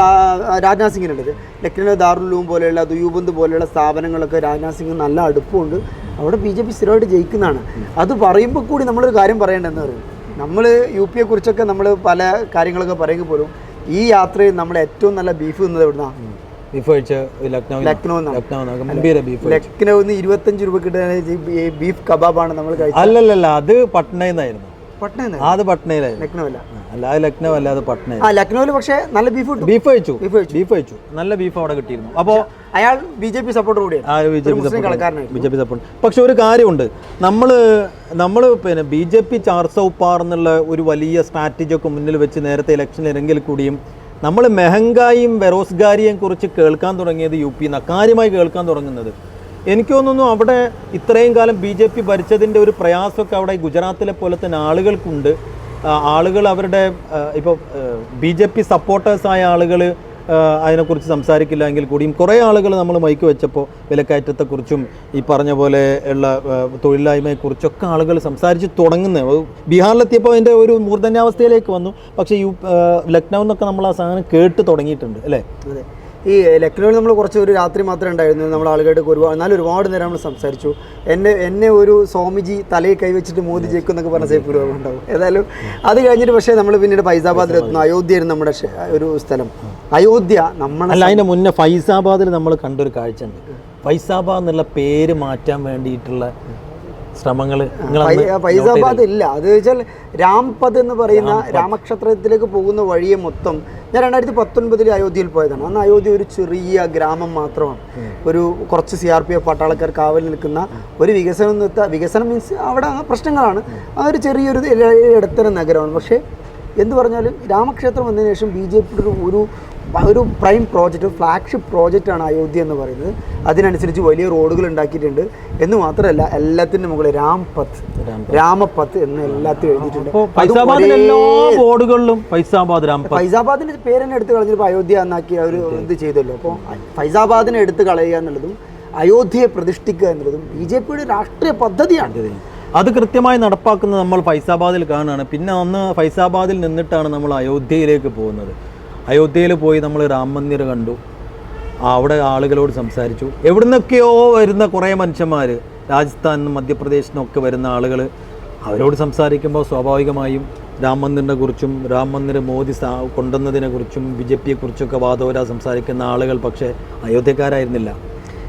രാജ്നാഥ് സിംഗിനുള്ളത്. ലക്നൗവിലെ ദാറുൽ പോലെയുള്ള ദുയൂബന്ദ് പോലെയുള്ള സ്ഥാപനങ്ങളൊക്കെ രാജ്നാഥ് സിംഗ് നല്ല അടുപ്പമുണ്ട്. അവിടെ BJP സ്ഥിരമായിട്ട് ജയിക്കുന്നതാണ്. അത് പറയുമ്പോൾ കൂടി നമ്മളൊരു കാര്യം പറയേണ്ടതെന്ന് പറയും, നമ്മൾ UPയെ കുറിച്ചൊക്കെ നമ്മൾ പല കാര്യങ്ങളൊക്കെ പറയുമ്പോൾ പോലും ഈ യാത്രയിൽ നമ്മൾ ഏറ്റവും നല്ല ബീഫ് തിന്നത് എവിടുന്നാണ്? ലക്നൗന്ന് 25 രൂപ കിട്ടുന്ന ബീഫ് കബാബാണ് നമ്മൾ കഴിച്ചത്. അല്ലല്ല, അത് പട്നയിലായിരുന്നു. ലക്നൗവിൽ പക്ഷേ നല്ല ബീഫ് കഴിച്ചു. നല്ല ബീഫ് അവിടെ കിട്ടിയിരുന്നു. അപ്പോൾ അയാൾ BJP സപ്പോർട്ട് കൂടിയാണ്. പക്ഷെ ഒരു കാര്യമുണ്ട്, നമ്മൾ പിന്നെ BJP 400 പാർ എന്നുള്ള ഒരു വലിയ സ്ട്രാറ്റജി ഒക്കെ മുന്നിൽ വെച്ച് നേരത്തെ ഇലക്ഷനിൽ ഇറങ്ങിൽ കൂടിയും നമ്മൾ മെഹങ്കായും ബെറോസ്ഗാരിയെയും കുറിച്ച് കേൾക്കാൻ തുടങ്ങിയത് UP കാര്യമായി കേൾക്കാൻ തുടങ്ങുന്നത്. എനിക്ക് തോന്നുന്നു അവിടെ ഇത്രയും കാലം BJP ഭരിച്ചതിൻ്റെ ഒരു പ്രയാസമൊക്കെ അവിടെ ഗുജറാത്തിലെ പോലെ തന്നെ ആളുകൾക്കുണ്ട്. ആളുകൾ അവരുടെ ഇപ്പോൾ BJP സപ്പോർട്ടേഴ്സായ ആളുകൾ അതിനെക്കുറിച്ച് സംസാരിക്കില്ല എങ്കിൽ കൂടിയും കുറേ ആളുകൾ നമ്മൾ മൈക്ക് വെച്ചപ്പോൾ വിലക്കയറ്റത്തെക്കുറിച്ചും ഈ പറഞ്ഞ പോലെ ഉള്ള തൊഴിലില്ലായ്മയെക്കുറിച്ചൊക്കെ ആളുകൾ സംസാരിച്ച് തുടങ്ങുന്നത്. ബീഹാറിലെത്തിയപ്പോൾ അതിൻ്റെ ഒരു മൂർധന്യാവസ്ഥയിലേക്ക് വന്നു. പക്ഷേ ലക്നൗ എന്നൊക്കെ നമ്മൾ ആ സാധനം കേട്ട് തുടങ്ങിയിട്ടുണ്ട് അല്ലേ? അതെ, ഈ ലക്നൌവിൽ നമ്മൾ കുറച്ച് ഒരു രാത്രി മാത്രമേ ഉണ്ടായിരുന്നു, നമ്മൾ ആളുകളുടെ എന്നാലും ഒരുപാട് നേരം നമ്മൾ സംസാരിച്ചു. എന്നെ ഒരു സ്വാമിജി തലയിൽ കൈവച്ചിട്ട് മോദി ജയിക്കും എന്നൊക്കെ പറഞ്ഞ സേഫ് ഒരു ഉണ്ടാവും. ഏതായാലും അത് കഴിഞ്ഞിട്ട് പക്ഷേ നമ്മൾ പിന്നീട് ഫൈസാബാദിലെത്തുന്നു. അയോധ്യയായിരുന്നു നമ്മുടെ ഒരു സ്ഥലം. അയോധ്യ അല്ല, അതിന് മുന്നേ ഫൈസാബാദിൽ നമ്മൾ കണ്ടൊരു കാഴ്ച ഉണ്ട്. ഫൈസാബാദ് എന്നുള്ള പേര് മാറ്റാൻ വേണ്ടിയിട്ടുള്ള ശ്രമങ്ങൾ ഫൈസാബാദ് ഇല്ല. അത് വെച്ചാൽ രാംപദ് എന്ന് പറയുന്ന രാമക്ഷേത്രത്തിലേക്ക് പോകുന്ന വഴിയെ മൊത്തം ഞാൻ 2019 അയോധ്യയിൽ പോയതാണ്. അന്ന് അയോധ്യ ഒരു ചെറിയ ഗ്രാമം മാത്രമാണ്. ഒരു കുറച്ച് CRPF പട്ടാളക്കാർ കാവൽ നിൽക്കുന്ന ഒരു വികസനം മീൻസ് അവിടെ പ്രശ്നങ്ങളാണ്. ആ ഒരു ചെറിയൊരു ഇടത്തരം നഗരമാണ്. പക്ഷേ എന്ത് പറഞ്ഞാലും രാമക്ഷേത്രം വന്നതിന് ശേഷം BJP ഒരു പ്രൈം പ്രോജക്റ്റ്, ഫ്ലാഗ്ഷിപ്പ് പ്രോജക്റ്റാണ് അയോധ്യ എന്ന് പറയുന്നത്. അതിനനുസരിച്ച് വലിയ റോഡുകൾ ഉണ്ടാക്കിയിട്ടുണ്ട് എന്ന് മാത്രമല്ല എല്ലാത്തിൻ്റെ മുകളിൽ രാമപത്ത് എന്ന് എല്ലാത്തിനും എഴുതിയിട്ടുണ്ട്. ഫൈസാബാദിന്റെ പേര് തന്നെ എടുത്ത് കളഞ്ഞപ്പോൾ അയോധ്യ എന്നാക്കി അവർ ഇത് ചെയ്തല്ലോ. അപ്പോൾ ഫൈസാബാദിനെ എടുത്ത് കളയുക എന്നുള്ളതും അയോധ്യയെ പ്രതിഷ്ഠിക്കുക എന്നുള്ളതും BJPയുടെ രാഷ്ട്രീയ പദ്ധതിയാണ്. അത് കൃത്യമായി നടപ്പാക്കുന്നത് നമ്മൾ ഫൈസാബാദിൽ കാണുകയാണ്. പിന്നെ അന്ന് ഫൈസാബാദിൽ നിന്നിട്ടാണ് നമ്മൾ അയോധ്യയിലേക്ക് പോകുന്നത്. അയോധ്യയിൽ പോയി നമ്മൾ രാം മന്ദിർ കണ്ടു, അവിടെ ആളുകളോട് സംസാരിച്ചു. എവിടുന്നൊക്കെയോ വരുന്ന കുറേ മനുഷ്യന്മാർ, രാജസ്ഥാനിൽ നിന്നും മധ്യപ്രദേശിൽ നിന്നൊക്കെ വരുന്ന ആളുകൾ, അവരോട് സംസാരിക്കുമ്പോൾ സ്വാഭാവികമായും രാം മന്ദിറിനെ കുറിച്ചും രാം മന്ദിർ മോദി കൊണ്ടുവന്നതിനെ കുറിച്ചും BJPയെക്കുറിച്ചൊക്കെ വാദോരാ സംസാരിക്കുന്ന ആളുകൾ പക്ഷേ അയോധ്യക്കാരായിരുന്നില്ല.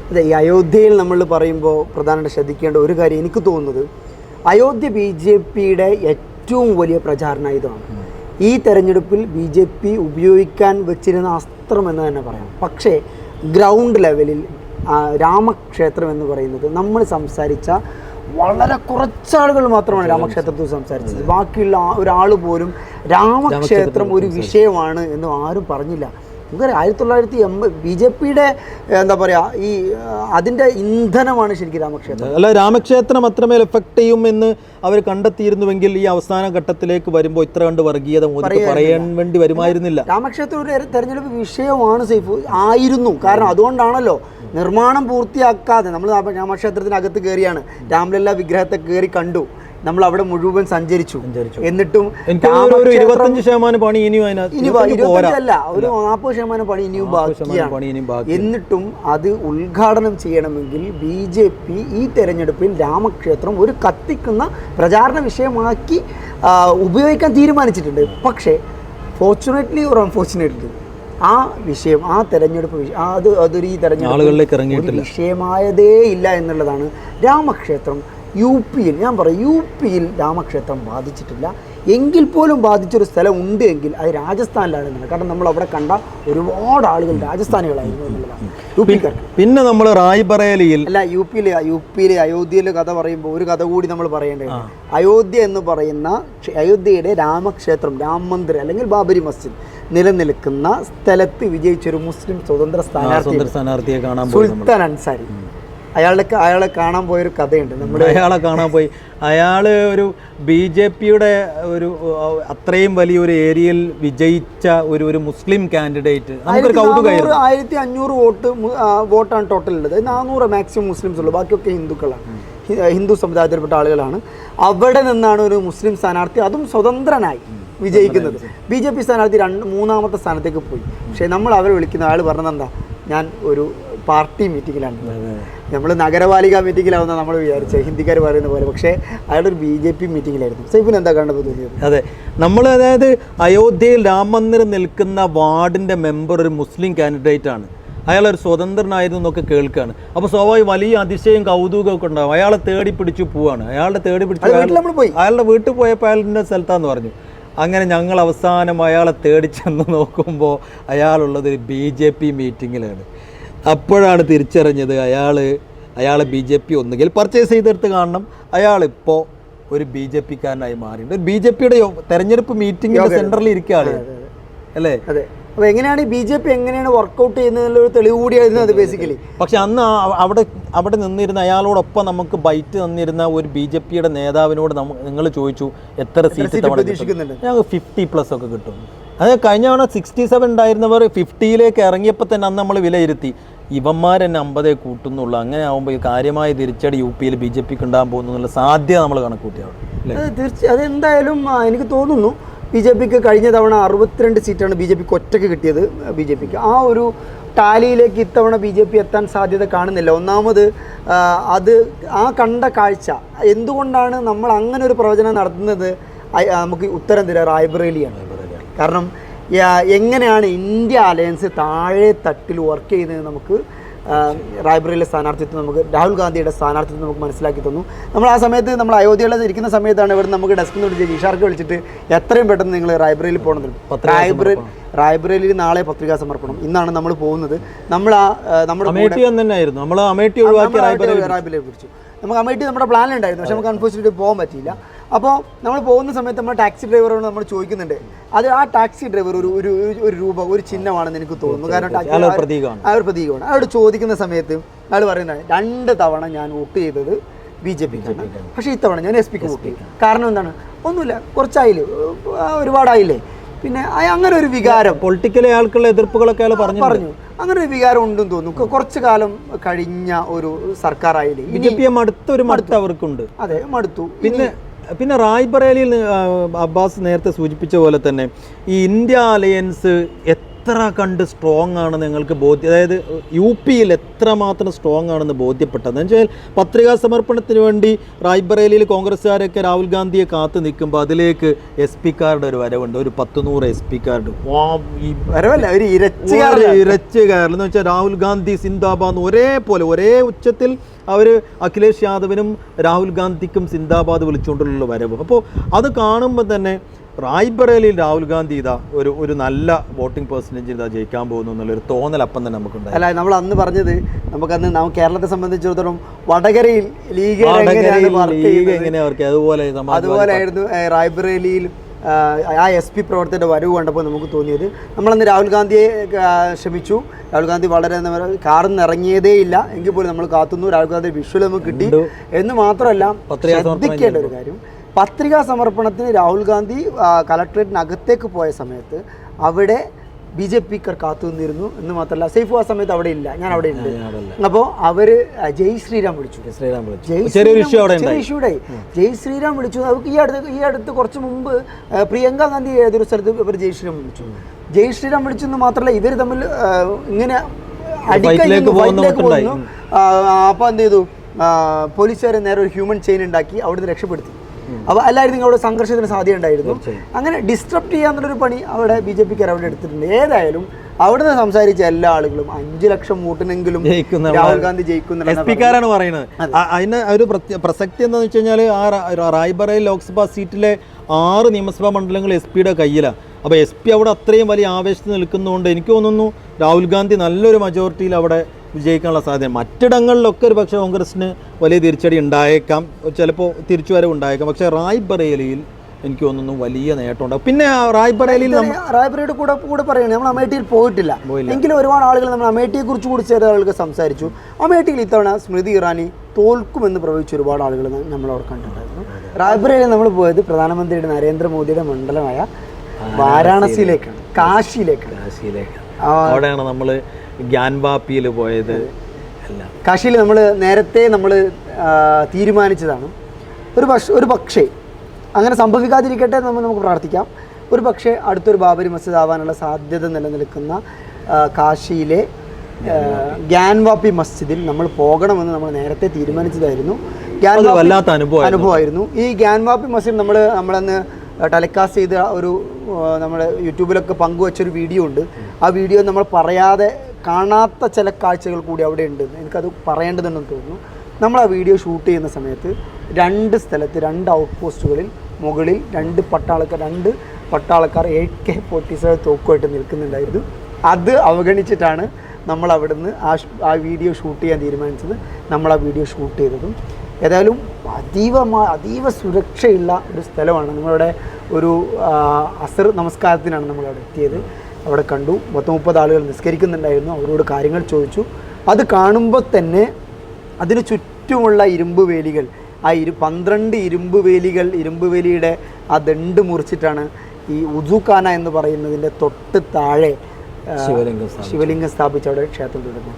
അതെ, ഈ അയോധ്യയിൽ നമ്മൾ പറയുമ്പോൾ പ്രധാനമായിട്ട് ശ്രദ്ധിക്കേണ്ട ഒരു കാര്യം എനിക്ക് തോന്നുന്നത്, അയോധ്യ BJPയുടെ ഏറ്റവും വലിയ പ്രചാരണായുധമാണ്. ഈ തെരഞ്ഞെടുപ്പിൽ BJP ഉപയോഗിക്കാൻ വെച്ചിരുന്ന അസ്ത്രം എന്ന് തന്നെ പറയാം. പക്ഷേ ഗ്രൗണ്ട് ലെവലിൽ രാമക്ഷേത്രം എന്ന് പറയുന്നത് നമ്മൾ സംസാരിച്ച വളരെ കുറച്ചാളുകൾ മാത്രമാണ് രാമക്ഷേത്രത്തിൽ സംസാരിച്ചത്. ബാക്കിയുള്ള ഒരാൾ പോലും രാമക്ഷേത്രം ഒരു വിഷയമാണ് എന്ന് ആരും പറഞ്ഞില്ല. നമുക്കറിയാം 1980 BJPയുടെ എന്താ പറയുക, ഈ അതിൻ്റെ ഇന്ധനമാണ് ശരിക്കും രാമക്ഷേത്രം. അല്ല, രാമക്ഷേത്രം അത്രമേൽ എഫക്റ്റ് ചെയ്യുമെന്ന് അവർ കണ്ടെത്തിയിരുന്നുവെങ്കിൽ ഈ അവസാന ഘട്ടത്തിലേക്ക് വരുമ്പോൾ ഇത്ര കണ്ട് വർഗീയത മോദിക്ക് പറയാൻ വേണ്ടി വരുമായിരുന്നില്ല. രാമക്ഷേത്രം ഒരു തെരഞ്ഞെടുപ്പ് വിഷയമാണ് സൈഫ് ആയിരുന്നു. കാരണം അതുകൊണ്ടാണല്ലോ നിർമ്മാണം പൂർത്തിയാക്കാതെ നമ്മൾ രാമക്ഷേത്രത്തിനകത്ത് കയറിയാണ്, രാമലല്ല വിഗ്രഹത്തെ കയറി കണ്ടു, നമ്മൾ അവിടെ മുഴുവൻ സഞ്ചരിച്ചു. എന്നിട്ടും 25% പണി ഇനിയും അല്ല, ഒരു 40% പണി ഇനിയും ബാക്കിയാണ്. എന്നിട്ടും അത് ഉദ്ഘാടനം ചെയ്യണമെങ്കിൽ BJP ഈ തെരഞ്ഞെടുപ്പിൽ രാമക്ഷേത്രം ഒരു കത്തിക്കുന്ന പ്രചാരണ വിഷയമാക്കി ഉപയോഗിക്കാൻ തീരുമാനിച്ചിട്ടുണ്ട്. പക്ഷേ ഫോർച്യുനേറ്റ്ലി ഓർ അൺഫോർച്ചുനേറ്റ്ലി ആ വിഷയം, ആ തെരഞ്ഞെടുപ്പ് അതൊരു ഈ തെരഞ്ഞെടുപ്പ് വിഷയമായതേ ഇല്ല എന്നുള്ളതാണ്. രാമക്ഷേത്രം യുപിയിൽ രാമക്ഷേത്രം ബാധിച്ചിട്ടില്ല. എങ്കിൽ പോലും ബാധിച്ചൊരു സ്ഥലം ഉണ്ട് എങ്കിൽ അത് രാജസ്ഥാനിലാണ് എന്നുള്ളത്. കാരണം നമ്മൾ അവിടെ കണ്ട ഒരുപാട് ആളുകൾ രാജസ്ഥാനികളായിരുന്നു എന്നുള്ളതാണ് യുപിക്കാർ. പിന്നെ നമ്മൾ റായ്ബറേലിയിൽ അല്ല, യുപിയിലെ അയോധ്യയിലെ കഥ പറയുമ്പോൾ ഒരു കഥ കൂടി നമ്മൾ പറയേണ്ടത്, അയോധ്യ എന്ന് പറയുന്ന അയോധ്യയുടെ രാമക്ഷേത്രം, രാം മന്ദിർ അല്ലെങ്കിൽ ബാബരി മസ്ജിദ് നിലനിൽക്കുന്ന സ്ഥലത്ത് വിജയിച്ചൊരു മുസ്ലിം സ്വതന്ത്ര സ്ഥാനാർത്ഥിയെ കാണാൻ സുൽത്താൻ അൻസാരി. അയാളെ കാണാൻ പോയൊരു കഥയുണ്ട്. അയാളെ കാണാൻ പോയി. അയാൾ ഒരു BJPയുടെ ഒരു അത്രയും വലിയൊരു ഏരിയയിൽ വിജയിച്ച ഒരു മുസ്ലിം കാൻഡിഡേറ്റ്. നമുക്കൊരു കൗതുകമായിരുന്നു. 1500 വോട്ടാണ് ടോട്ടൽ ഉള്ളത്. 400 മാക്സിമം മുസ്ലിംസ് ഉള്ളൂ, ബാക്കിയൊക്കെ ഹിന്ദുക്കളാണ്, ഹിന്ദു സമുദായത്തിൽപ്പെട്ട ആളുകളാണ്. അവിടെ നിന്നാണ് ഒരു മുസ്ലിം സ്ഥാനാർത്ഥി, അതും സ്വതന്ത്രനായി വിജയിക്കുന്നത്. BJP സ്ഥാനാർത്ഥി മൂന്നാമത്തെ സ്ഥാനത്തേക്ക് പോയി. പക്ഷേ നമ്മൾ അവരെ വിളിക്കുന്ന ആൾ പറഞ്ഞത് എന്താ, ഞാൻ ഒരു പാർട്ടി മീറ്റിങ്ങിലാണ്, നമ്മൾ നഗരപാലിക മീറ്റിങ്ങിലാവുന്ന നമ്മൾ വിചാരിച്ചത്, ഹിന്ദിക്കാർ പറയുന്ന പോലെ. പക്ഷേ അയാളൊരു BJP മീറ്റിങ്ങിലായിരുന്നു. സൈഫിന് എന്താ കണ്ടപ്പോൾ തോന്നിയത്? അതെ, നമ്മൾ അതായത് അയോധ്യയിൽ രാം മന്ദിർ നിൽക്കുന്ന വാർഡിൻ്റെ മെമ്പർ ഒരു മുസ്ലിം കാൻഡിഡേറ്റ് ആണ്, അയാളൊരു സ്വതന്ത്രനായിരുന്നു എന്നൊക്കെ കേൾക്കുകയാണ്. അപ്പോൾ സ്വാഭാവികം വലിയ അതിശയം കൗതുകമൊക്കെ ഉണ്ടാവും. അയാളെ തേടി പിടിച്ചു പോവാണ്. അയാളുടെ വീട്ടിൽ പോയപ്പോൾ അയാളുടെ സ്ഥലത്താന്ന് പറഞ്ഞു. അങ്ങനെ ഞങ്ങൾ അവസാനം അയാളെ തേടി ചെന്ന് നോക്കുമ്പോൾ അയാളുള്ളത് ഒരു BJP മീറ്റിങ്ങിലാണ്. അപ്പോഴാണ് തിരിച്ചറിഞ്ഞത് അയാളെ BJP ഒന്നുകിൽ പർച്ചേസ് ചെയ്തെടുത്ത് കാണണം, അയാളിപ്പോൾ ഒരു BJPക്കാരനായി മാറിയിട്ടുണ്ട്. BJPയുടെ തെരഞ്ഞെടുപ്പ് മീറ്റിംഗിൻ്റെ സെൻറ്ററിൽ ഇരിക്കുകയാണ് അല്ലേ? അതെ. അപ്പോൾ എങ്ങനെയാണ് BJP എങ്ങനെയാണ് വർക്കൗട്ട് ചെയ്യുന്നതിലൊരു തെളിവ് കൂടിയായിരുന്നു അത് ബേസിക്കലി. പക്ഷെ അന്ന് അവിടെ നിന്നിരുന്ന അയാളോടൊപ്പം നമുക്ക് ബൈറ്റ് തന്നിരുന്ന ഒരു BJPയുടെ നേതാവിനോട് നിങ്ങൾ ചോദിച്ചു എത്ര സീറ്റ് ഞങ്ങൾക്ക് 50+ ഒക്കെ കിട്ടും. അത് കഴിഞ്ഞ തവണ 67 ഉണ്ടായിരുന്നവർ 50ലേക്ക് ഇറങ്ങിയപ്പോൾ തന്നെ അന്ന് നമ്മൾ വിലയിരുത്തി ഇവന്മാരെന്നെ 50 കൂട്ടുന്നുള്ളൂ. അങ്ങനെ ആകുമ്പോൾ കാര്യമായ തിരിച്ചടി UPയിൽ BJPക്ക് ഉണ്ടാകാൻ പോകുന്നു എന്നുള്ള സാധ്യത നമ്മൾ കണക്കൂട്ടിയാണ്. അതെന്തായാലും എനിക്ക് തോന്നുന്നു BJPക്ക് കഴിഞ്ഞ തവണ 62 സീറ്റാണ് BJPക്ക് ഒറ്റയ്ക്ക് കിട്ടിയത്. BJPക്ക് ആ ഒരു ടാലിയിലേക്ക് ഇത്തവണ BJP എത്താൻ സാധ്യത കാണുന്നില്ല. ഒന്നാമത് അത് ആ കണ്ട കാഴ്ച എന്തുകൊണ്ടാണ് നമ്മൾ അങ്ങനെ ഒരു പ്രവചനം നടത്തുന്നത്, നമുക്ക് ഉത്തരം തരാം റായ്ബറേലിയാണ്. കാരണം എങ്ങനെയാണ് ഇന്ത്യ അലയൻസ് താഴെ തട്ടിൽ വർക്ക് ചെയ്യുന്നത് നമുക്ക് റായ്ബറേലിയിലെ സ്ഥാനാർത്ഥിത്വം നമുക്ക് രാഹുൽ ഗാന്ധിയുടെ സ്ഥാനാർത്ഥിത്വം നമുക്ക് മനസ്സിലാക്കി തന്നു. നമ്മൾ ആ സമയത്ത് നമ്മൾ അയോധ്യയിൽ ഇരിക്കുന്ന സമയത്താണ് ഇവിടെ നമുക്ക് ഡെസ്കിൽ നിന്ന് വിളിച്ച് നിഷാർക്ക് വിളിച്ചിട്ട് എത്രയും പെട്ടെന്ന് നിങ്ങൾ റായ്ബറേലിയിൽ പോകണമെന്നുണ്ട്. റായ്ബറേലിയിൽ നാളെ പത്രികാ സമർപ്പണം. ഇന്നാണ് നമ്മൾ പോകുന്നത്. നമ്മൾ നമ്മുടെ റായ്ബറേലിയെ കുറിച്ച് നമുക്ക് അമേഠി നമ്മുടെ പ്ലാനിലുണ്ടായിരുന്നു, പക്ഷെ നമുക്ക് അൺഫോർച്യുനേറ്റ്ലി പോകാൻ പറ്റിയില്ല. അപ്പോൾ നമ്മൾ പോകുന്ന സമയത്ത് നമ്മൾ ടാക്സി ഡ്രൈവറോട് നമ്മൾ ചോദിക്കുന്നുണ്ട്, അത് ആ ടാക്സി ഡ്രൈവർ ഒരു രൂപ ഒരു ചിഹ്നമാണെന്ന് എനിക്ക് തോന്നുന്നു. കാരണം ആ ഒരു പ്രതീകമാണ്. അയാളോട് ചോദിക്കുന്ന സമയത്ത് അയാൾ പറയുന്നത് 2 തവണ ഞാൻ വോട്ട് ചെയ്തത് BJP, പക്ഷേ ഇത്തവണ ഞാൻ SP വോട്ട് ചെയ്തു. കാരണം എന്താണ്? ഒന്നുമില്ല, കുറച്ചായില്ലേ, ഒരുപാടായില്ലേ. പിന്നെ അങ്ങനെ ഒരു വികാരം പൊളിറ്റിക്കലി ആൾക്കുള്ള എതിർപ്പുകളൊക്കെ പറഞ്ഞു. അങ്ങനെ ഒരു വികാരം ഉണ്ടെന്ന് തോന്നുന്നു. കുറച്ചു കാലം കഴിഞ്ഞ ഒരു സർക്കാരായില്ലേ, BJP അടുത്തൊരു മടുത്ത് അവർക്കുണ്ട്. അതെ, മടുത്തു. പിന്നെ റായ്ബറേലിയിൽ അബ്ബാസ് നേരത്തെ സൂചിപ്പിച്ച പോലെ തന്നെ ഈ ഇന്ത്യ അലയൻസ് എത്ര കണ്ട് സ്ട്രോങ് ആണ് നിങ്ങൾക്ക് അതായത് UP എത്രമാത്രം സ്ട്രോങ് ആണെന്ന് ബോധ്യപ്പെട്ടത് എന്ന് വെച്ചാൽ പത്രികാ സമർപ്പണത്തിന് വേണ്ടി റായ്ബറേലിയിൽ കോൺഗ്രസ്സുകാരൊക്കെ രാഹുൽ ഗാന്ധിയെ കാത്തു നിൽക്കുമ്പോൾ അതിലേക്ക് SP കാരുടെ ഒരു വരവുണ്ട്. ഒരു 100 SP കാർഡ് ഇരച്ച് കയറലെന്ന് വെച്ചാൽ രാഹുൽ ഗാന്ധി സിന്ദാബാദ് ഒരേപോലെ ഒരേ ഉച്ചത്തിൽ അവർ അഖിലേഷ് യാദവിനും രാഹുൽ ഗാന്ധിക്കും സിന്ദാബാദ് വിളിച്ചുകൊണ്ടുള്ള വരവ്. അപ്പോൾ അത് കാണുമ്പോൾ തന്നെ റായ്ബറേലിയിൽ രാഹുൽ ഗാന്ധി ഒരു നല്ല വോട്ടിംഗ് പെർസെൻറ്റേജ് ജയിക്കാൻ പോകുന്നു എന്നുള്ളൊരു തോന്നൽ അപ്പം തന്നെ നമുക്കുണ്ട്. അല്ല, നമ്മൾ അന്ന് പറഞ്ഞത് നമുക്ക് കേരളത്തെ സംബന്ധിച്ചിടത്തോളം വടകരയിൽ ലീഗ് എങ്ങനെ അവർക്ക് അതുപോലെയായിരുന്നു റായ്ബറേലിയിൽ ആ SP പ്രവർത്തകരുടെ വരവ് കണ്ടപ്പോൾ നമുക്ക് തോന്നിയത്. നമ്മളന്ന് രാഹുൽ ഗാന്ധിയെ ക്ഷമിച്ചു. രാഹുൽ ഗാന്ധി വളരെ കാറിൽ നിന്ന് ഇറങ്ങിയതേ ഇല്ല, എങ്കിൽ പോലും നമ്മൾ കാത്തുന്നു. രാഹുൽ ഗാന്ധി വിഷ്വൽ നമുക്ക് കിട്ടി എന്ന് മാത്രമല്ല, ശ്രദ്ധിക്കേണ്ട ഒരു കാര്യം, പത്രികാ സമർപ്പണത്തിന് രാഹുൽ ഗാന്ധി കളക്ട്രേറ്റിനകത്തേക്ക് പോയ സമയത്ത് അവിടെ BJP-ക്കാർ കാത്തു നിന്നിരുന്നു എന്ന് മാത്രമല്ല, സൈഫു ആ സമയത്ത് അവിടെ ഇല്ല, ഞാൻ അവിടെ ഉണ്ട്. അപ്പോൾ അവര് ജയ് ശ്രീറാം വിളിച്ചു. ജയ് ശ്രീറാം വിളിച്ചു. അവർക്ക് ഈ അടുത്ത് കുറച്ച് മുമ്പ് പ്രിയങ്ക ഗാന്ധി ഏതൊരു സ്ഥലത്ത് ഇവർ ജയ് ശ്രീറാം വിളിച്ചു. ജയ് ശ്രീറാം വിളിച്ചെന്ന് മാത്രമല്ല, ഇവർ തമ്മിൽ ഇങ്ങനെ അടിക്കലേക്ക് പോകുന്നു. അപ്പോൾ എന്ത് ചെയ്തു, പോലീസുകാർ നേരെ ഒരു ഹ്യൂമൻ ചെയിൻ ഉണ്ടാക്കി അവിടുന്ന് രക്ഷപ്പെടുത്തി. അപ്പോൾ അല്ലായിരുന്നെങ്കിൽ അവിടെ സംഘർഷത്തിന് സാധ്യത ഉണ്ടായിരുന്നു. അങ്ങനെ ഡിസ്ട്രപ്റ്റ് ചെയ്യാന്നുള്ളൊരു പണി അവിടെ BJP-ക്കാർ അവിടെ എടുത്തിട്ടുണ്ട്. ഏതായാലും അവിടുന്ന് സംസാരിച്ച എല്ലാ ആളുകളും 5 ലക്ഷം വോട്ടിനെങ്കിലും രാഹുൽ ഗാന്ധി ജയിക്കുന്നാണ് പറയുന്നത്. അതിന് ഒരു പ്രസക്തി എന്താണെന്ന് വെച്ച് കഴിഞ്ഞാൽ ആ റായ്ബറേലി ലോക്സഭാ സീറ്റിലെ 6 നിയമസഭാ മണ്ഡലങ്ങൾ SP-യുടെ കയ്യിലാണ്. അപ്പോൾ SP അവിടെ അത്രയും വലിയ ആവേശത്തിൽ നിൽക്കുന്നതുകൊണ്ട് എനിക്ക് തോന്നുന്നു രാഹുൽ ഗാന്ധി നല്ലൊരു മജോറിറ്റിയിൽ അവിടെ വിജയിക്കാനുള്ള സാധ്യത. മറ്റിടങ്ങളിലൊക്കെ ഒരു പക്ഷേ കോൺഗ്രസിന് വലിയ തിരിച്ചടി ഉണ്ടായേക്കാം, ചിലപ്പോൾ തിരിച്ചുവരവ് ഉണ്ടായേക്കാം. പക്ഷേ റായ്ബറേലിയിൽ എനിക്ക് തോന്നുന്നു വലിയ നേട്ടം ഉണ്ടാകും. പിന്നെ റായ്ബറേലിയുടെ കൂടെ പറയുകയാണ്, നമ്മൾ അമേഠിയിൽ പോയിട്ടില്ല എങ്കിലും ഒരുപാട് ആളുകൾ നമ്മൾ അമേഠിയെ കുറിച്ച് കൂടി ചില ആളുകൾ സംസാരിച്ചു. അമേഠിയിൽ ഇത്തവണ സ്മൃതി ഇറാനി തോൽക്കുമെന്ന് പ്രവചിച്ച ഒരുപാട് ആളുകൾ നമ്മളവിടെ കണ്ടിട്ടുണ്ടായിരുന്നു. റായ്ബറേലിയിൽ നമ്മൾ പോയത് പ്രധാനമന്ത്രിയുടെ നരേന്ദ്രമോദിയുടെ മണ്ഡലമായ വാരാണസിയിലേക്കാണ്, കാശിയിലേക്കാണ്. അവിടെയാണ് നമ്മൾ ഗ്യാൻവാപ്പിയിൽ പോയത്. കാശിയിൽ നമ്മൾ നേരത്തെ തീരുമാനിച്ചതാണ്. ഒരു പക്ഷേ അങ്ങനെ സംഭവിക്കാതിരിക്കട്ടെ നമുക്ക് പ്രാർത്ഥിക്കാം. ഒരു പക്ഷേ അടുത്തൊരു ബാബരി മസ്ജിദ് ആവാനുള്ള സാധ്യത നിലനിൽക്കുന്ന കാശിയിലെ ഗ്യാൻവാപ്പി മസ്ജിദിൽ നമ്മൾ പോകണമെന്ന് നമ്മൾ നേരത്തെ തീരുമാനിച്ചതായിരുന്നു. വല്ലാത്ത അനുഭവമായിരുന്നു. ഈ ഗ്യാൻവാപ്പി മസ്ജിദ് നമ്മളന്ന് ടെലികാസ്റ്റ് ചെയ്ത നമ്മുടെ യൂട്യൂബിലൊക്കെ പങ്കുവച്ചൊരു വീഡിയോ ഉണ്ട്. ആ വീഡിയോ നമ്മൾ പറയാതെ കാണാത്ത ചില കാഴ്ചകൾ കൂടി അവിടെ ഉണ്ട്. എനിക്കത് പറയേണ്ടതുണ്ടെന്ന് തോന്നുന്നു. നമ്മൾ ആ വീഡിയോ ഷൂട്ട് ചെയ്യുന്ന സമയത്ത് 2 സ്ഥലത്ത് 2 ഔട്ട് പോസ്റ്റുകളിൽ മുകളിൽ 2 പട്ടാളക്കാർ AK-47 തോക്കുമായിട്ട് നിൽക്കുന്നുണ്ടായിരുന്നു. അത് അവഗണിച്ചിട്ടാണ് നമ്മൾ അവിടുന്ന് ആ വീഡിയോ ഷൂട്ട് ചെയ്യാൻ തീരുമാനിച്ചത്. നമ്മൾ ആ വീഡിയോ ഷൂട്ട് ചെയ്തതും ഏതായാലും അതീവ സുരക്ഷയുള്ള ഒരു സ്ഥലമാണ്. നമ്മളുടെ ഒരു അസർ നമസ്കാരത്തിനാണ് നമ്മളവിടെ എത്തിയത്. അവിടെ കണ്ടു, 30 ആളുകൾ നിസ്കരിക്കുന്നുണ്ടായിരുന്നു. അവരോട് കാര്യങ്ങൾ ചോദിച്ചു. അത് കാണുമ്പോൾ തന്നെ അതിന് ചുറ്റുമുള്ള ഇരുമ്പ് വേലികൾ, ആ 12 ഇരുമ്പ് വേലിയുടെ ആ ദണ്ട് മുറിച്ചിട്ടാണ് ഈ ഉദുഖാന എന്ന് പറയുന്നതിൻ്റെ തൊട്ട് താഴെ ശിവലിംഗം സ്ഥാപിച്ച അവിടെ ക്ഷേത്രം തുടങ്ങും.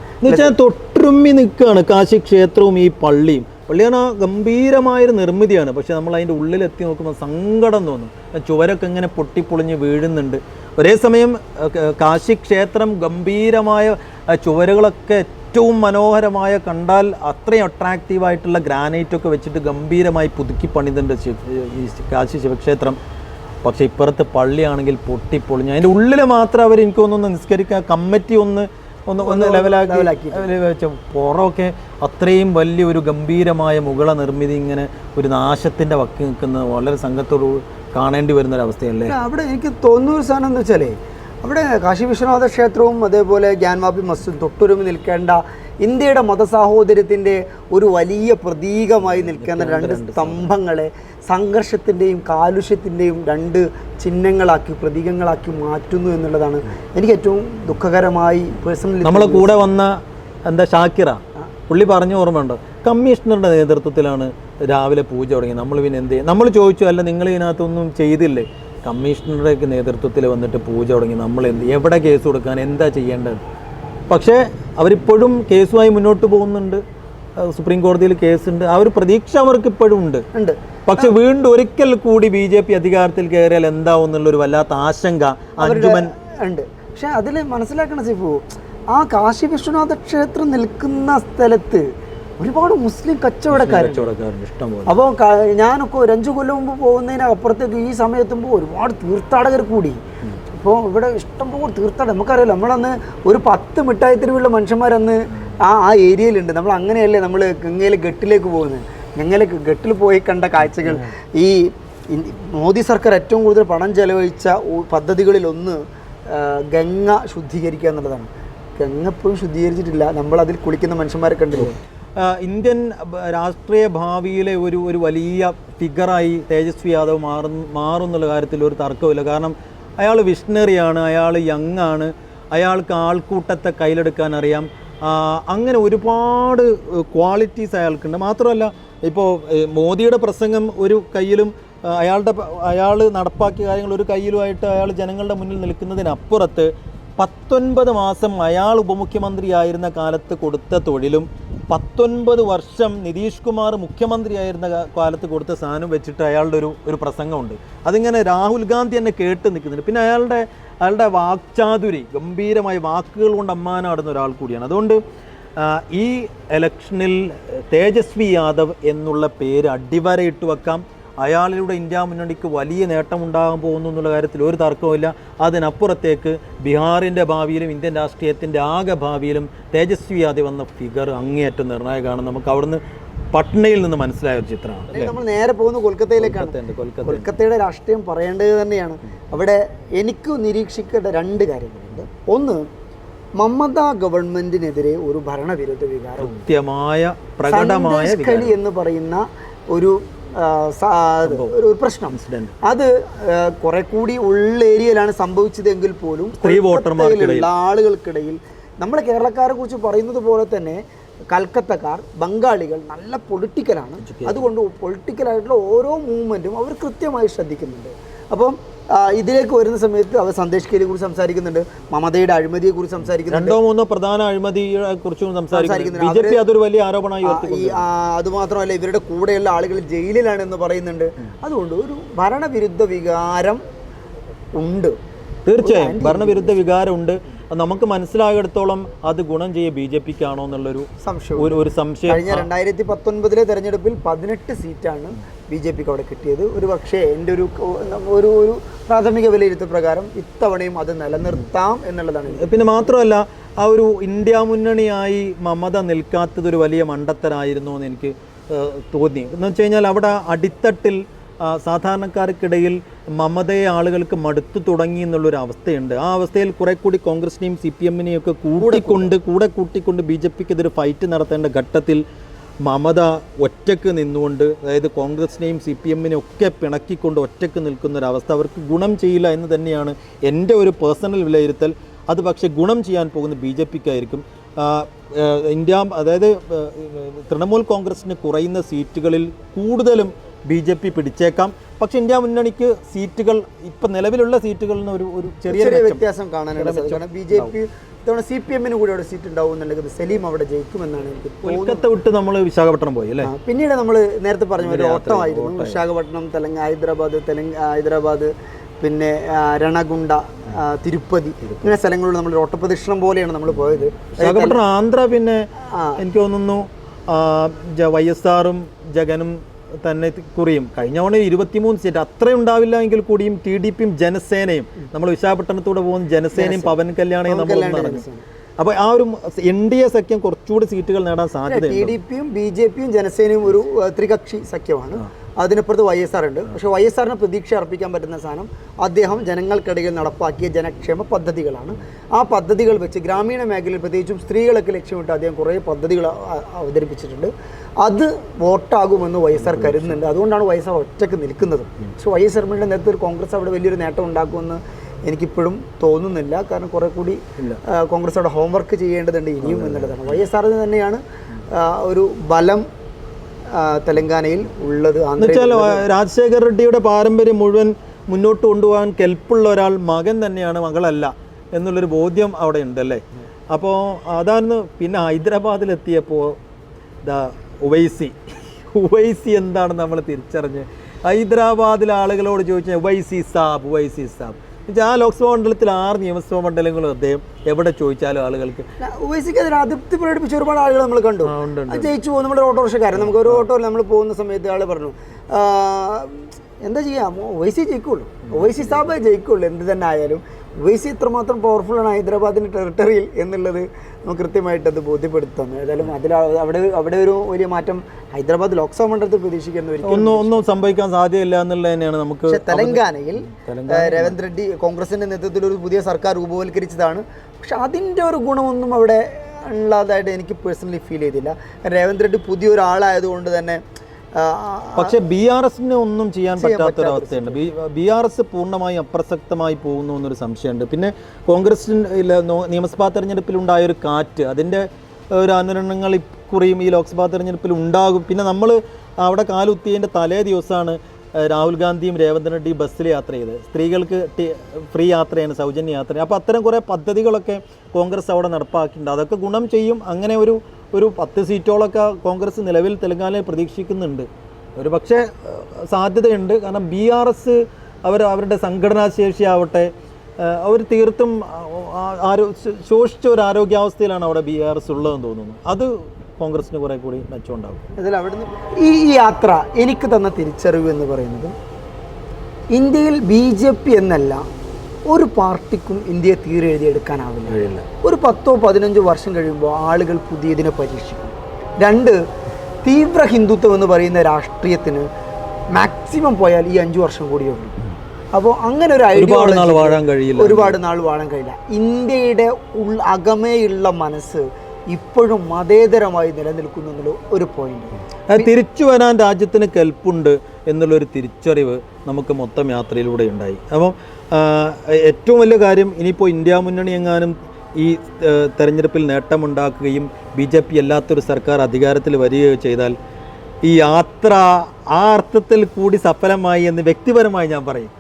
തൊട്ടുറുമ്മി നിൽക്കുകയാണ് കാശി ക്ഷേത്രവും ഈ പള്ളിയും. പള്ളിയാണ് ഗംഭീരമായൊരു നിർമ്മിതിയാണ്. പക്ഷെ നമ്മൾ അതിൻ്റെ ഉള്ളിലെത്തി നോക്കുമ്പോൾ സങ്കടം തോന്നും. ചുവരൊക്കെ ഇങ്ങനെ പൊട്ടിപ്പൊളിഞ്ഞ് വീഴുന്നുണ്ട്. ഒരേ സമയം കാശി ക്ഷേത്രം ഗംഭീരമായ ചുവരുകളൊക്കെ ഏറ്റവും മനോഹരമായ, കണ്ടാൽ അത്രയും അട്രാക്റ്റീവായിട്ടുള്ള ഗ്രാനൈറ്റൊക്കെ വെച്ചിട്ട് ഗംഭീരമായി പുതുക്കി പണിതുണ്ട് ഈ കാശി ശിവക്ഷേത്രം. പക്ഷേ ഇപ്പുറത്ത് പള്ളിയാണെങ്കിൽ പൊട്ടിപ്പൊളിഞ്ഞു. അതിൻ്റെ ഉള്ളിൽ മാത്രം അവർ എനിക്ക് തോന്നുന്നു നിസ്കരിക്കാൻ കമ്മിറ്റി ഒന്ന് ലെവലാക്കി വെച്ച, പുറമൊക്കെ അത്രയും വലിയൊരു ഗംഭീരമായ മുകള നിർമ്മിതി ഇങ്ങനെ ഒരു നാശത്തിൻ്റെ വക്കി നിൽക്കുന്ന വളരെ സംഘത്തോട് കാണേണ്ടി വരുന്നൊരവസ്ഥയല്ലേ അവിടെ. എനിക്ക് തോന്നുന്ന ഒരു സാധനം എന്ന് വെച്ചാലേ, അവിടെ കാശി വിശ്വനാഥ ക്ഷേത്രവും അതേപോലെ ഗ്യാൻവാപ്പി മസ്ജിദും തൊട്ടുരുമി നിൽക്കേണ്ട ഇന്ത്യയുടെ മതസാഹോദര്യത്തിൻ്റെ ഒരു വലിയ പ്രതീകമായി നിൽക്കുന്ന രണ്ട് സ്തംഭങ്ങളെ സംഘർഷത്തിൻ്റെയും കാലുഷ്യത്തിൻ്റെയും രണ്ട് ചിഹ്നങ്ങളാക്കി, പ്രതീകങ്ങളാക്കി മാറ്റുന്നു എന്നുള്ളതാണ് എനിക്ക് ഏറ്റവും ദുഃഖകരമായി പേഴ്സണലി. നമ്മളെ കൂടെ വന്ന ഷാക്കിറ പുള്ളി പറഞ്ഞ ഓർമ്മയുണ്ടോ, കമ്മീഷണറുടെ നേതൃത്വത്തിലാണ് രാവിലെ പൂജ തുടങ്ങി. നമ്മൾ പിന്നെ എന്ത് ചെയ്യും? നമ്മൾ ചോദിച്ചു, അല്ല നിങ്ങൾ ഇതിനകത്തൊന്നും ചെയ്തില്ലേ? കമ്മീഷണറുടെ നേതൃത്വത്തിൽ വന്നിട്ട് പൂജ തുടങ്ങി. നമ്മൾ എവിടെ കേസ് കൊടുക്കാൻ, എന്താ ചെയ്യേണ്ടത്? പക്ഷേ അവരിപ്പോഴും കേസുമായി മുന്നോട്ട് പോകുന്നുണ്ട്. സുപ്രീം കോടതിയിൽ കേസുണ്ട്. ആ ഒരു പ്രതീക്ഷ അവർക്ക് ഇപ്പോഴും ഉണ്ട്. പക്ഷെ വീണ്ടും ഒരിക്കൽ കൂടി BJP അധികാരത്തിൽ കയറിയാൽ എന്താവും എന്നുള്ളൊരു വല്ലാത്ത ആശങ്ക അഞ്ജുമൻ ഉണ്ട്. പക്ഷെ അതിൽ മനസ്സിലാക്കണം സിഫു, ആ കാശി വിശ്വനാഥ ക്ഷേത്രം നിൽക്കുന്ന സ്ഥലത്ത് ഒരുപാട് മുസ്ലിം കച്ചവടക്കാരുണ്ട് ഇഷ്ടംപോലെ. അപ്പോൾ ഞാനൊക്കെ ഒരു 5 കൊല്ലം മുമ്പ് പോകുന്നതിനപ്പുറത്തേക്ക് ഈ സമയത്തുമ്പോൾ ഒരുപാട് തീർത്ഥാടകർ കൂടി. ഇപ്പോൾ ഇവിടെ ഇഷ്ടംപോലെ തീർത്ഥാടനം. നമുക്കറിയാലോ, നമ്മളന്ന് ഒരു 10 മിഠായി തെരുവുള്ള മനുഷ്യന്മാരന്ന് ആ ഏരിയയിലുണ്ട്. നമ്മൾ അങ്ങനെയല്ലേ നമ്മൾ ഗംഗയിലെ ഗട്ടിലേക്ക് പോകുന്നത്. ഗംഗയിലെ ഗട്ടിൽ പോയി കണ്ട കാഴ്ചകൾ. ഈ മോദി സർക്കാർ ഏറ്റവും കൂടുതൽ പണം ചെലവഴിച്ച പദ്ധതികളിലൊന്ന് ഗംഗ ശുദ്ധീകരിക്കുക എന്നുള്ളതാണ്. ഗംഗ ഇപ്പോഴും ശുദ്ധീകരിച്ചിട്ടില്ല. നമ്മളതിൽ കുളിക്കുന്ന മനുഷ്യന്മാരെ കണ്ടില്ലേ? ഇന്ത്യൻ രാഷ്ട്രീയ ഭാവിയിലെ ഒരു വലിയ ഫിഗറായി തേജസ്വി യാദവ് മാറും എന്നുള്ള കാര്യത്തിൽ ഒരു തർക്കമില്ല. കാരണം അയാൾ വിഷണറിയാണ്, അയാൾ യങ് ആണ്, അയാൾക്ക് ആൾക്കൂട്ടത്തെ കയ്യിലെടുക്കാൻ അറിയാം. അങ്ങനെ ഒരുപാട് ക്വാളിറ്റീസ് അയാൾക്കുണ്ട്. മാത്രമല്ല, ഇപ്പോൾ മോദിയുടെ പ്രസംഗം ഒരു കയ്യിലും അയാൾ നടപ്പാക്കിയ കാര്യങ്ങൾ ഒരു കയ്യിലുമായിട്ട് അയാൾ ജനങ്ങളുടെ മുന്നിൽ നിൽക്കുന്നതിനപ്പുറത്ത് 19 മാസം അയാൾ ഉപമുഖ്യമന്ത്രിയായിരുന്ന കാലത്ത് കൊടുത്ത തൊഴിലും 19 വർഷം നിതീഷ് കുമാർ മുഖ്യമന്ത്രിയായിരുന്ന കാലത്ത് കൊടുത്ത സാധനം വെച്ചിട്ട് അയാളുടെ ഒരു പ്രസംഗമുണ്ട്. അതിങ്ങനെ രാഹുൽ ഗാന്ധി തന്നെ കേട്ട് നിൽക്കുന്നുണ്ട്. പിന്നെ അയാളുടെ വാക്ചാതുരി, ഗംഭീരമായ വാക്കുകൾ കൊണ്ട് അമ്മാനാടുന്ന ഒരാൾ കൂടിയാണ്. അതുകൊണ്ട് ഈ ഇലക്ഷനിൽ തേജസ്വി യാദവ് എന്നുള്ള പേര് അടിവരയിട്ട് വെക്കാം. അയാളിലൂടെ ഇന്ത്യ മുന്നണിക്ക് വലിയ നേട്ടമുണ്ടാകാൻ പോകുന്നു എന്നുള്ള കാര്യത്തിൽ ഒരു തർക്കവുമില്ല. അതിനപ്പുറത്തേക്ക് ബീഹാറിൻ്റെ ഭാവിയിലും ഇന്ത്യൻ രാഷ്ട്രീയത്തിൻ്റെ ആകെ ഭാവിയിലും തേജസ്വി യാദവ് എന്ന ഫിഗർ അങ്ങേയറ്റം നിർണായകമാണ്. നമുക്ക് അവിടുന്ന് പട്നയിൽ നിന്ന് മനസ്സിലായ ഒരു ചിത്രമാണ്. നമ്മൾ നേരെ പോകുന്ന കൊൽക്കത്തയിലേക്കാണ്. കൊൽക്കത്തയുടെ രാഷ്ട്രീയം പറയേണ്ടത് തന്നെയാണ്. അവിടെ എനിക്ക് നിരീക്ഷിക്കേണ്ട 2 കാര്യങ്ങളുണ്ട്. ഒന്ന്, മമതാ ഗവൺമെന്റിനെതിരെ ഒരു ഭരണവിരുദ്ധ വികാരം, കൃത്യമായ പ്രകടമായ എന്ന് പറയുന്ന ഒരു പ്രശ്നം. അത് കുറെ കൂടി ഉള്ളേരിയയിലാണ് സംഭവിച്ചതെങ്കിൽ പോലും സ്ത്രീ വോട്ടർമാർക്കിടയിൽ ആളുകൾക്കിടയിൽ നമ്മളെ കേരളക്കാരെ കുറിച്ച് പറയുന്നത് പോലെ തന്നെ കൽക്കത്തക്കാർ, ബംഗാളികൾ നല്ല പൊളിറ്റിക്കലാണ്. അതുകൊണ്ട് പൊളിറ്റിക്കലായിട്ടുള്ള ഓരോ മൂവ്മെൻറ്റും അവർ കൃത്യമായി ശ്രദ്ധിക്കുന്നുണ്ട്. അപ്പം ഇതിലേക്ക് വരുന്ന സമയത്ത് അവർ സന്ദേശ് കെയിലിയെ കുറിച്ച് സംസാരിക്കുന്നുണ്ട്, മമതയുടെ അഴിമതിയെ കുറിച്ച് സംസാരിക്കുന്നുണ്ട്, 2-3 പ്രധാന അഴിമതിയെ കുറിച്ചും സംസാരിക്കുന്നുണ്ട്. അതൊരു വലിയ ആരോപണമായി. അതുമാത്രമല്ല, ഇവരുടെ കൂടെയുള്ള ആളുകൾ ജയിലിലാണെന്ന് പറയുന്നുണ്ട്. അതുകൊണ്ട് ഒരു ഭരണവിരുദ്ധ വികാരം ഉണ്ട്. തീർച്ചയായും ഭരണവിരുദ്ധ വികാരം ഉണ്ട്. നമുക്ക് മനസ്സിലാകിടത്തോളം അത് ഗുണം ചെയ്യ BJPക്കാണോ എന്നുള്ളൊരു സംശയം. കഴിഞ്ഞ 2019 തെരഞ്ഞെടുപ്പിൽ 18 സീറ്റാണ് BJPക്ക് അവിടെ കിട്ടിയത്. ഒരു പക്ഷേ എൻ്റെ ഒരു പ്രാഥമിക വിലയിരുത്തൽ പ്രകാരം ഇത്തവണയും അത് നിലനിർത്താം എന്നുള്ളതാണ്. പിന്നെ മാത്രമല്ല, ആ ഒരു ഇന്ത്യ മുന്നണിയായി മമത നിൽക്കാത്തതൊരു വലിയ മണ്ടത്തരായിരുന്നു എന്ന് എനിക്ക് തോന്നി. എന്ന് വെച്ച് കഴിഞ്ഞാൽ അവിടെ അടിത്തട്ടിൽ സാധാരണക്കാർക്കിടയിൽ മമതയെ ആളുകൾക്ക് മടുത്തു തുടങ്ങി എന്നുള്ളൊരു അവസ്ഥയുണ്ട്. ആ അവസ്ഥയിൽ കുറെ കൂടി കോൺഗ്രസിനെയും CPM-നെയും ഒക്കെ കൂട്ടിക്കൊണ്ട് BJPക്കെതിരെ ഫൈറ്റ് നടത്തേണ്ട ഘട്ടത്തിൽ മമത ഒറ്റയ്ക്ക് നിന്നുകൊണ്ട്, അതായത് കോൺഗ്രസിനെയും CPM-നെയും ഒക്കെ പിണക്കിക്കൊണ്ട് ഒറ്റയ്ക്ക് നിൽക്കുന്നൊരവസ്ഥ അവർക്ക് ഗുണം ചെയ്യില്ല എന്ന് തന്നെയാണ് എൻ്റെ ഒരു പേഴ്സണൽ വിലയിരുത്തൽ. അത് പക്ഷേ ഗുണം ചെയ്യാൻ പോകുന്ന BJPക്കായിരിക്കും. അതായത് തൃണമൂൽ കോൺഗ്രസിന് കുറയുന്ന സീറ്റുകളിൽ കൂടുതലും BJP പിടിച്ചേക്കാം. പക്ഷെ ഇന്ത്യ മുന്നണിക്ക് സീറ്റുകൾ ഇപ്പം നിലവിലുള്ള സീറ്റുകളിൽ നിന്ന് ഒരു ചെറിയ വ്യത്യാസം കാണാനുള്ള സാധ്യത. BJP ഇത്തവണ CPM-ന് കൂടി അവിടെ സീറ്റ് ഉണ്ടാവും എന്നുണ്ടെങ്കിൽ സലീം അവിടെ ജയിക്കുമെന്നാണ് എനിക്ക് തോന്നുന്നത്. കൊൽക്കത്ത വിട്ട് നമ്മൾ വിശാഖപട്ടണം പോയി അല്ലേ? പിന്നീട് നമ്മൾ നേരത്തെ പറഞ്ഞ ഒരു ഓട്ടമായിരുന്നു. വിശാഖപട്ടണം, ഹൈദരാബാദ്, പിന്നെ രണഗുണ്ട, തിരുപ്പതി ഇങ്ങനെ സ്ഥലങ്ങളിൽ നമ്മൾ ഓട്ടപ്രദക്ഷിണം പോലെയാണ് നമ്മൾ പോയത്. ആന്ധ്ര പിന്നെ എനിക്ക് തോന്നുന്നു YSRും ജഗനും തന്നെ കുറിയും കഴിഞ്ഞ തവണ 23 സീറ്റ് അത്രയും ഉണ്ടാവില്ല എങ്കിൽ കൂടിയും TDPയും ജനസേനയും നമ്മൾ വിശാഖപട്ടണത്തൂടെ പോകുന്ന ജനസേനയും പവൻ കല്യാണയും നമ്മൾ നടന്നു. അപ്പോൾ ആ ഒരു NDA സഖ്യം കുറച്ചുകൂടി സീറ്റുകൾ നേടാൻ സാധ്യതയുണ്ട്. TDPയും BJPയും ജനസേനയും ഒരു ത്രികക്ഷി സഖ്യമാണ്. അതിനപ്പുറത്ത് YSR ഉണ്ട്. പക്ഷേ YSRന് പ്രതീക്ഷ അർപ്പിക്കാൻ പറ്റുന്ന സാധനം അദ്ദേഹം ജനങ്ങൾക്കിടയിൽ നടപ്പാക്കിയ ജനക്ഷേമ പദ്ധതികളാണ്. ആ പദ്ധതികൾ വെച്ച് ഗ്രാമീണ മേഖലയിൽ പ്രത്യേകിച്ചും സ്ത്രീകളൊക്കെ ലക്ഷ്യമിട്ട് അദ്ദേഹം കുറേ പദ്ധതികൾ അവതരിപ്പിച്ചിട്ടുണ്ട്. അത് വോട്ടാകുമെന്ന് YSR കരുതുന്നുണ്ട്. അതുകൊണ്ടാണ് YSR ഒറ്റയ്ക്ക് നിൽക്കുന്നത്. പക്ഷേ YSR നേതൃത്വത്തിൽ കോൺഗ്രസ് അവിടെ വലിയൊരു നേട്ടം ഉണ്ടാക്കുമെന്ന് എനിക്കിപ്പോഴും തോന്നുന്നില്ല. കാരണം കുറെ കൂടി കോൺഗ്രസ് അവിടെ ഹോംവർക്ക് ചെയ്യേണ്ടതുണ്ട് ഇനിയും എന്നുള്ളതാണ്. YSR തന്നെയാണ് ഒരു ബലം തെലങ്കാനയിൽ ഉള്ളത്. രാജശേഖർ റെഡ്ഡിയുടെ പാരമ്പര്യം മുഴുവൻ മുന്നോട്ട് കൊണ്ടുപോകാൻ കെൽപ്പുള്ള ഒരാൾ മകൻ തന്നെയാണ്, മകളല്ല എന്നുള്ളൊരു ബോധ്യം അവിടെ ഉണ്ടല്ലേ. അപ്പോൾ അതാണ്. പിന്നെ ഹൈദരാബാദിലെത്തിയപ്പോൾ ഉവൈസി എന്താണെന്ന് നമ്മൾ തിരിച്ചറിഞ്ഞ് ഹൈദരാബാദിലെ ആളുകളോട് ചോദിച്ചാൽ ഉവൈസി സാബ് ആ ലോക്സഭാ മണ്ഡലത്തിൽ 6 നിയമസഭാ മണ്ഡലങ്ങളും അദ്ദേഹം എവിടെ ചോദിച്ചാലും ആളുകൾക്ക് ഉവൈസിക്കെതിരെ അതൃപ്തി പ്രകടിപ്പിച്ച ഒരുപാട് ആളുകൾ നമ്മൾ കണ്ടു. ജയിച്ചു പോകും. നമ്മുടെ ഓട്ടോറിക്ഷക്കാരൻ നമുക്ക് ഒരു ഓട്ടോയിൽ നമ്മൾ പോകുന്ന സമയത്ത് ആൾ പറഞ്ഞു എന്താ ചെയ്യാം, ഉവൈസി ജയിക്കുള്ളൂ, ഉവൈസി സാബേ ജയിക്കുള്ളൂ എന്ത് തന്നെ ആയാലും. ഉവൈസി ഇത്രമാത്രം പവർഫുള്ളാണ് ഹൈദരാബാദിൻ്റെ ടെറിട്ടറിയിൽ എന്നുള്ളത് നമുക്ക് കൃത്യമായിട്ട് അത് ബോധ്യപ്പെടുത്താം. ഏതായാലും അവിടെ ഒരു വലിയ മാറ്റം ഹൈദരാബാദ് ലോക്സഭാ മണ്ഡലത്തിൽ പ്രതീക്ഷിക്കുന്ന ഒന്നും സംഭവിക്കാൻ സാധ്യതയില്ല എന്നുള്ളത് തന്നെയാണ് നമുക്ക്. പക്ഷേ തെലങ്കാനയിൽ രേവന്ത് റെഡ്ഡി കോൺഗ്രസിൻ്റെ നേതൃത്വത്തിൽ ഒരു പുതിയ സർക്കാർ രൂപവൽക്കരിച്ചതാണ്. പക്ഷെ അതിൻ്റെ ഒരു ഗുണമൊന്നും അവിടെ ഉള്ളതായിട്ട് എനിക്ക് പേഴ്സണലി ഫീൽ ചെയ്തില്ല. രേവന്ത് റെഡ്ഡി പുതിയൊരാളായതുകൊണ്ട് തന്നെ. പക്ഷെ BRSന് ഒന്നും ചെയ്യാൻ പറ്റാത്തൊരവസ്ഥയുണ്ട്. BRS പൂർണ്ണമായി അപ്രസക്തമായി പോകുന്നു എന്നൊരു സംശയമുണ്ട്. പിന്നെ കോൺഗ്രസിൻ്റെ നിയമസഭാ തെരഞ്ഞെടുപ്പിലുണ്ടായ ഒരു കാറ്റ്, അതിൻ്റെ ഒരു അനുരണങ്ങൾ ഇക്കുറിയും ഈ ലോക്സഭാ തെരഞ്ഞെടുപ്പിൽ ഉണ്ടാകും. പിന്നെ നമ്മൾ അവിടെ കാലുത്തിയതിൻ്റെ തലേ ദിവസമാണ് രാഹുൽ ഗാന്ധിയും രേവന്ത് റെഡ്ഡി ബസ്സിൽ യാത്ര ചെയ്ത്. സ്ത്രീകൾക്ക് ഫ്രീ യാത്രയാണ്, സൗജന്യ യാത്രയാണ്. അപ്പോൾ അത്തരം കുറേ പദ്ധതികളൊക്കെ കോൺഗ്രസ് അവിടെ നടപ്പാക്കിയിട്ടുണ്ട്. അതൊക്കെ ഗുണം ചെയ്യും. അങ്ങനെ ഒരു 10 സീറ്റോളൊക്കെ കോൺഗ്രസ് നിലവിൽ തെലങ്കാനയിൽ പ്രതീക്ഷിക്കുന്നുണ്ട്. ഒരു പക്ഷേ സാധ്യതയുണ്ട്. കാരണം BRS അവരുടെ സംഘടനാശേഷി ആവട്ടെ, അവർ തീർത്തും ശോഷിച്ച ഒരു ആരോഗ്യാവസ്ഥയിലാണ് അവിടെ BRS ഉള്ളതെന്ന് തോന്നുന്നു. അത് കോൺഗ്രസിന് കുറെ കൂടി മെച്ചമുണ്ടാകും. അതിൽ അവിടുന്ന് ഈ യാത്ര എനിക്ക് തന്ന തിരിച്ചറിവ് എന്ന് പറയുന്നത് ഇന്ത്യയിൽ BJP എന്നല്ല ഒരു പാർട്ടിക്കും ഇന്ത്യയെ തീരെ എഴുതിയെടുക്കാനാവില്ല. ഒരു 10-15 വർഷം കഴിയുമ്പോൾ ആളുകൾ പുതിയതിനെ പരീക്ഷിക്കും. 2, തീവ്ര ഹിന്ദുത്വം എന്ന് പറയുന്ന രാഷ്ട്രീയത്തിന് മാക്സിമം പോയാൽ ഈ 5 വർഷം കൂടിയേ ഉള്ളൂ. അപ്പോൾ അങ്ങനെ ഒരു ഒരുപാട് നാൾ വാഴാൻ കഴിയില്ല. ഇന്ത്യയുടെ അകമേയുള്ള മനസ്സ് ഇപ്പോഴും മതേതരമായി നിലനിൽക്കുന്നു എന്നുള്ള ഒരു പോയിന്റ്. തിരിച്ചു വരാൻ രാജ്യത്തിന് കെൽപ്പുണ്ട് എന്നുള്ളൊരു തിരിച്ചറിവ് നമുക്ക് മൊത്തം യാത്രയിലൂടെ ഉണ്ടായി. അപ്പം ഏറ്റവും വലിയ കാര്യം, ഇനിയിപ്പോൾ ഇന്ത്യ മുന്നണി എങ്ങാനും ഈ തെരഞ്ഞെടുപ്പിൽ നേട്ടമുണ്ടാക്കുകയും BJP അല്ലാത്തൊരു സർക്കാർ അധികാരത്തിൽ വരികയോ ചെയ്താൽ ഈ യാത്ര ആ അർത്ഥത്തിൽ കൂടി സഫലമായി എന്ന് വ്യക്തിപരമായി ഞാൻ പറയും.